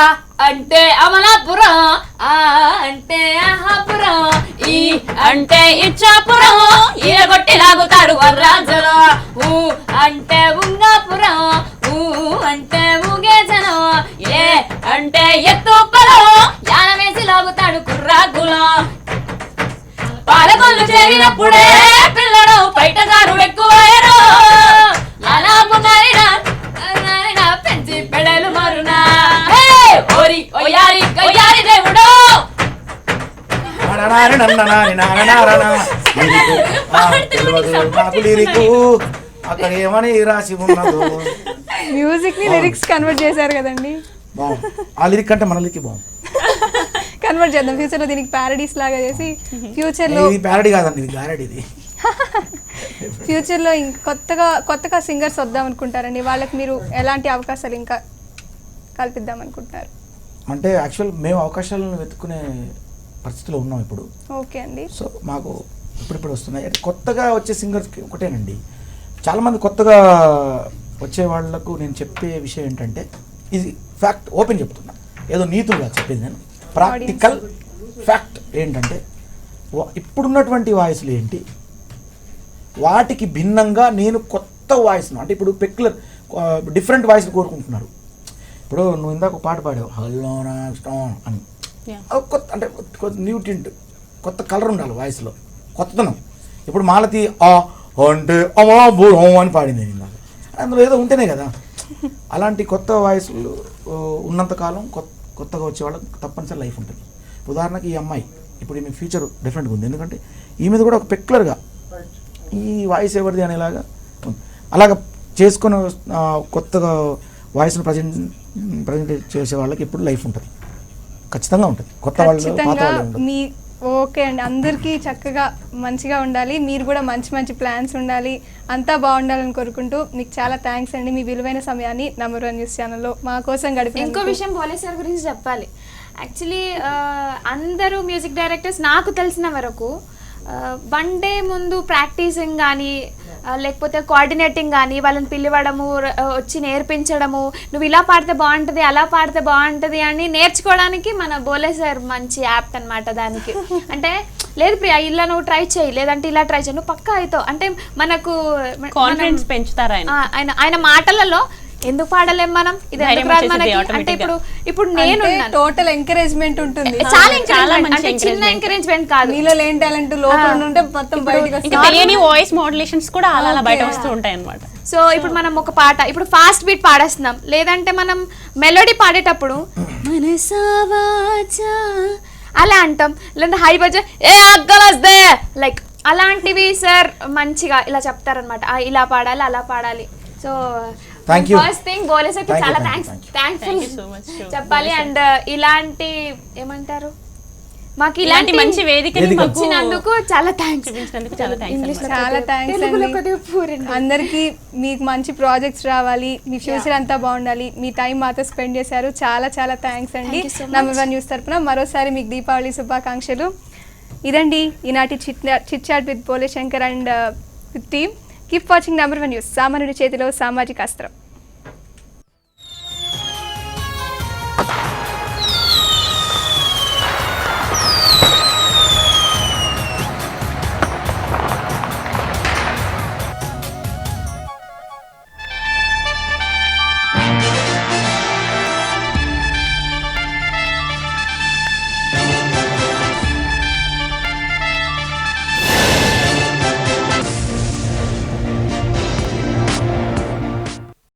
అంటే అమలాపురం, ఆ అంటే ఆహాపురం, ఈ అంటే ఇచ్చాపురం, ఈరగొట్టి లాగుతాడు వరరాజులో. ఊ అంటే ఉంగాపురం, ఊ అంటే ఊగేజనం, ఏ అంటే ఎత్తుపలో, యాన వేసి లాగుతాడు కుర్రాకులం. పాలకొల్లు చేరినప్పుడే పిల్లడు బయటగారు ఎక్కువయ్యారు. లాలాపు నారినా పెంచి పెడలు మారునా. ఓరి ఒయ్యారి గొయ్యారి దేవుడు. నాకు లిరికు అక్కడ ఏమని రాసి ఉన్నదో. మ్యూజిక్ ని లిరిక్స్ కన్వర్ట్ చేశారు కదండి. బాగుంది, ఆ లిరిక్ అంటే మన లిరిక్ బాగుంది. కన్వర్ట్ చేద్దాం ఫ్యూచర్ లో, దీనికి ప్యారడీస్ లాగా చేసి ఫ్యూచర్ లో ఇది ప్యారడీ కాదండి, ఇది గ్యారెడీ. ఇది ఫ్యూచర్ లో కొత్తగా సింగర్స్ వద్దాం అనుకుంటారండి, వాళ్ళకి మీరు ఎలాంటి అవకాశాలు ఇంకా కల్పిద్దాం అనుకుంటున్నారు? అంటే యాక్చువల్ మేము అవకాశాలను వెతుక్కునే పరిస్థితిలో ఉన్నాం ఇప్పుడు. ఓకే అండి. సో మాకు ఇప్పుడిప్పుడు వస్తున్నాయి. అంటే కొత్తగా వచ్చే సింగర్స్కి ఒకటేనండి, చాలామంది కొత్తగా వచ్చే వాళ్ళకు నేను చెప్పే విషయం ఏంటంటే, ఇది ఫ్యాక్ట్ ఓపెన్ చెప్తున్నా, ఏదో నీతులుగా చెప్పేది నేను. ప్రాక్టికల్ ఫ్యాక్ట్ ఏంటంటే, ఇప్పుడున్నటువంటి వాయిస్లు ఏంటి, వాటికి భిన్నంగా నేను కొత్త వాయిస్ను, అంటే ఇప్పుడు పెక్యులర్ డిఫరెంట్ వాయిస్ని కోరుకుంటున్నారు. ఇప్పుడు నువ్వు ఇందాక ఒక పాట పాడావు, హలో నా స్టాంగ్ అని, కొత్త అంటే న్యూ టింట్, కొత్త కలర్ ఉండాలి వాయిస్లో, కొత్తదనం. ఇప్పుడు మాలతి అంటే అమలాపురం అని పాడింది ఇందాక, అందులో ఏదో ఉంటేనే కదా. అలాంటి కొత్త వాయిస్లు ఉన్నంతకాలం కొత్తగా వచ్చే వాళ్ళకి తప్పనిసరి లైఫ్ ఉంటుంది. ఉదాహరణకి ఈ అమ్మాయి ఇప్పుడు ఈమె ఫ్యూచర్ డిఫరెంట్గా ఉంది, ఎందుకంటే ఈ మీద కూడా ఒక పెక్యులర్గా ఈ వాయిస్ ఎవరిది అనేలాగా ఉంది. అలాగ చేసుకుని కొత్తగా వాయిస్ను ప్రజెంట్ చేసే వాళ్ళకి ఇప్పుడు లైఫ్ ఉంటుంది, ఖచ్చితంగా ఉంటుంది. కొత్త వాళ్ళు పాత ఖచ్చితంగా వాళ్ళు ఉంటుంది. మీ ఓకే అండి, అందరికీ చక్కగా మంచిగా ఉండాలి, మీరు కూడా మంచి ప్లాన్స్ ఉండాలి, అంతా బాగుండాలని కోరుకుంటూ మీకు చాలా థ్యాంక్స్ అండి. మీ విలువైన సమయాన్ని నంబర్ 1 న్యూస్ ఛానల్లో మా కోసం గడిపి. ఇంకో విషయం బోలే సార్ గురించి చెప్పాలి. యాక్చువల్లీ అందరూ మ్యూజిక్ డైరెక్టర్స్ నాకు తెలిసిన వరకు 1 డే ముందు ప్రాక్టీసింగ్ కానీ లేకపోతే కోఆర్డినేటింగ్ కానీ, వాళ్ళని పిలవడము, వచ్చి నేర్పించడము, నువ్వు ఇలా పాడితే బాగుంటుంది, అలా పాడితే బాగుంటుంది అని నేర్చుకోవడానికి మన బోలే సార్ మంచి యాప్ట్ అనమాట దానికి. అంటే లేదు ప్రియా ఇలా నువ్వు ట్రై చేయి, లేదంటే ఇలా ట్రై చేయి, నువ్వు పక్కా అవుతావు అంటే మనకు కాన్ఫిడెన్స్ పెంచుతారు ఆయన మాటలలో. ఎందుకు పాడలేం మనం, ఇది ఎందుకు రాదు మనకి అంటే ఇప్పుడు నేను టోటల్ ఎంకరేజ్మెంట్ ఉంటుంది, చాలా మంచి చిన్న ఎంకరేజ్మెంట్ కాదు. మీలో లేని టాలెంట్ లోపల ఉంటే మొత్తం బయటకు వస్తుంది. తెలియని వాయిస్ మోడ్యులేషన్స్ కూడా అలా బయట వస్తూ ఉంటాయి అన్నమాట. సో ఇప్పుడు మనం ఒక పాట ఇప్పుడు ఫాస్ట్ బీట్ పాడేస్తున్నాం, లేదంటే మనం మెలోడీ పాడేటప్పుడు మనసావాచా అలా అంటాం, లేదంటే హై బజ ఏ అగ్గలస్దే లైక్ అలాంటివి సార్ మంచిగా ఇలా చెప్తారనమాట, ఇలా పాడాలి అలా పాడాలి. సో ఫస్ట్ థింగ్ బోలే సార్ కి చాలా థ్యాంక్ఫుల్ చెప్పాలి. అండ్ ఇలాంటి ఏమంటారు మాకు ఇలాంటి మంచి వేదికని ఇచ్చినందుకు చాలా థ్యాంక్స్. చాలా థ్యాంక్స్ అండి. అందరికీ మీకు మంచి ప్రాజెక్ట్స్ రావాలి, మీ ఫ్యూచర్ అంతా బాగుండాలి, మీ టైం మాతో స్పెండ్ చేశారు, చాలా థ్యాంక్స్ అండి. నంబర్ 1 న్యూస్ తరపున మరోసారి మీకు దీపావళి శుభాకాంక్షలు. ఇదండి ఈనాటి chit chat with Bole Shankar and with team. Keep watching number 1 news, సామాన్యుడి చేతిలో సామాజిక అస్త్రం.